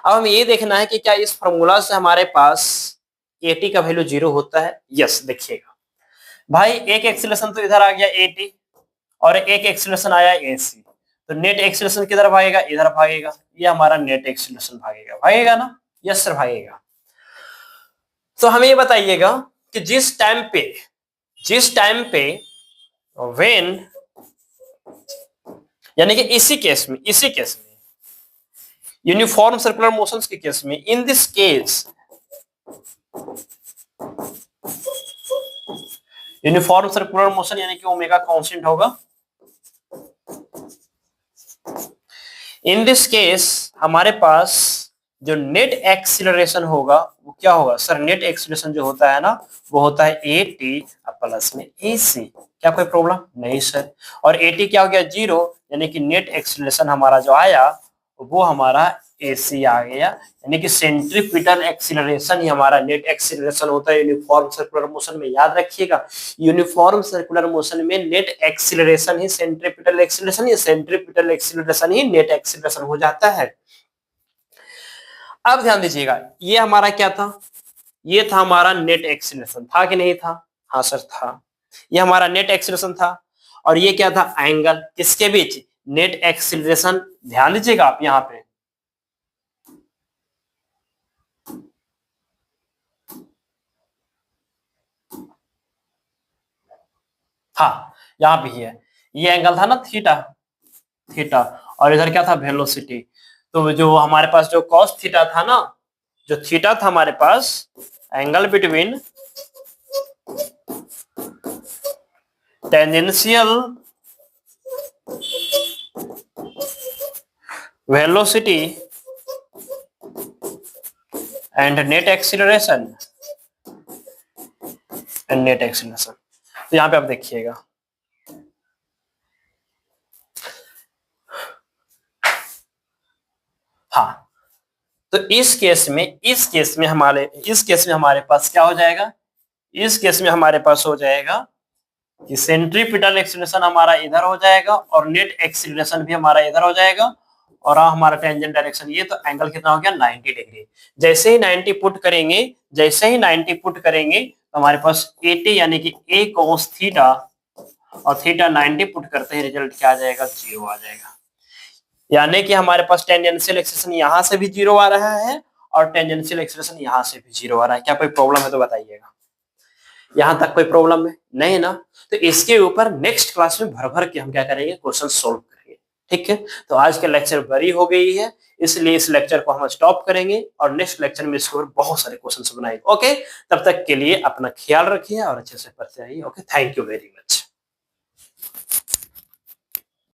अब हमें ये देखना है कि क्या इस फॉर्मूला से हमारे पास AT का वैल्यू 0 होता है। यस, देखिएगा भाई, एक एक्सीलरेशन तो इधर आ गया AT और एक एक्सीलरेशन आया AC, तो नेट एक्सीलरेशन किधर भागेगा, इधर भागेगा, ये हमारा नेट एक्सीलरेशन भागेगा ना। यस सर, भागेगा। तो हमें ये बताइएगा कि जिस टाइम पे व्हेन, यानी कि इसी केस में यूनिफॉर्म सर्कुलर मोशंस के केस में, in this case uniform circular motion यानी कि ओमेगा कांस्टेंट होगा। इन दिस केस हमारे पास जो नेट एक्सीलरेशन होगा वो क्या होगा सर, नेट एक्सीलरेशन जो होता है ना वो होता है AT प्लस में AC। क्या कोई प्रॉब्लम नहीं सर। और AT क्या हो गया, 0, यानी कि नेट एक्सीलरेशन हमारा जो आया वो हमारा AC आ गया, यानी कि सेंट्रीपिटल एक्सीलरेशन ही हमारा नेट एक्सीलरेशन होता है यूनिफॉर्म सर्कुलर मोशन में। याद रखिएगा, यूनिफॉर्म सर्कुलर मोशन में नेट एक्सीलरेशन ही सेंट्रीपिटल एक्सीलरेशन, या सेंट्रीपिटल एक्सीलरेशन ही नेट एक्सीलरेशन हो जाता है। अब ध्यान दीजिएगा, ये हमारा क्या था, ये था हमारा नेट एक्सीलरेशन, था कि नहीं था, हाँ सर था। ये हमारा नेट एक्सीलरेशन था, और ये क्या था, एंगल किसके बीच, नेट एक्सीलरेशन। ध्यान दीजिएगा आप यहां पे, हाँ यहां पे ही है, ये एंगल था ना थीटा, और इधर क्या था, वेलोसिटी। तो जो हमारे पास जो कॉस थीटा था ना, जो थीटा था हमारे पास, angle between tangential velocity and net acceleration तो यहां पे आप देखिएगा, हाँ। तो इस केस में हमारे पास क्या हो जाएगा, इस केस में हमारे पास हो जाएगा कि सेंट्रीपिटल एक्सीलरेशन हमारा इधर हो जाएगा और नेट एक्सीलरेशन भी हमारा इधर हो जाएगा, और हमारा टेंजेंट डायरेक्शन ये, तो एंगल कितना हो गया, 90 डिग्री। जैसे ही 90 पुट करेंगे तो हमारे पास AT यानी कि A cos थीटा और थीटा 90 पुट करते हैं, रिजल्ट क्या आ जाएगा, 0 आ जाएगा। यानी कि हमारे पास टेंजेंशियल एक्सीलरेशन यहां से भी 0 आ रहा है और टेंजेंशियल एक्सीलरेशन यहां से भी 0 आ रहा है। क्या कोई प्रॉब्लम है तो बताइएगा, यहां तक कोई प्रॉब्लम है नहीं ना। तो इसके ऊपर नेक्स्ट क्लास में भर भर के हम क्या करेंगे, क्वेश्चन सोल्व करेंगे, ठीक है। तो आज के लेक्चर बड़ी हो गई है, इसलिए इस लेक्चर को हम स्टॉप करेंगे और नेक्स्ट लेक्चर में इसके ऊपर बहुत सारे क्वेश्चन बनाएंगे। ओके, तब तक के लिए अपना ख्याल रखिए और अच्छे से पढ़ते रहिए। Okay, thank you very much.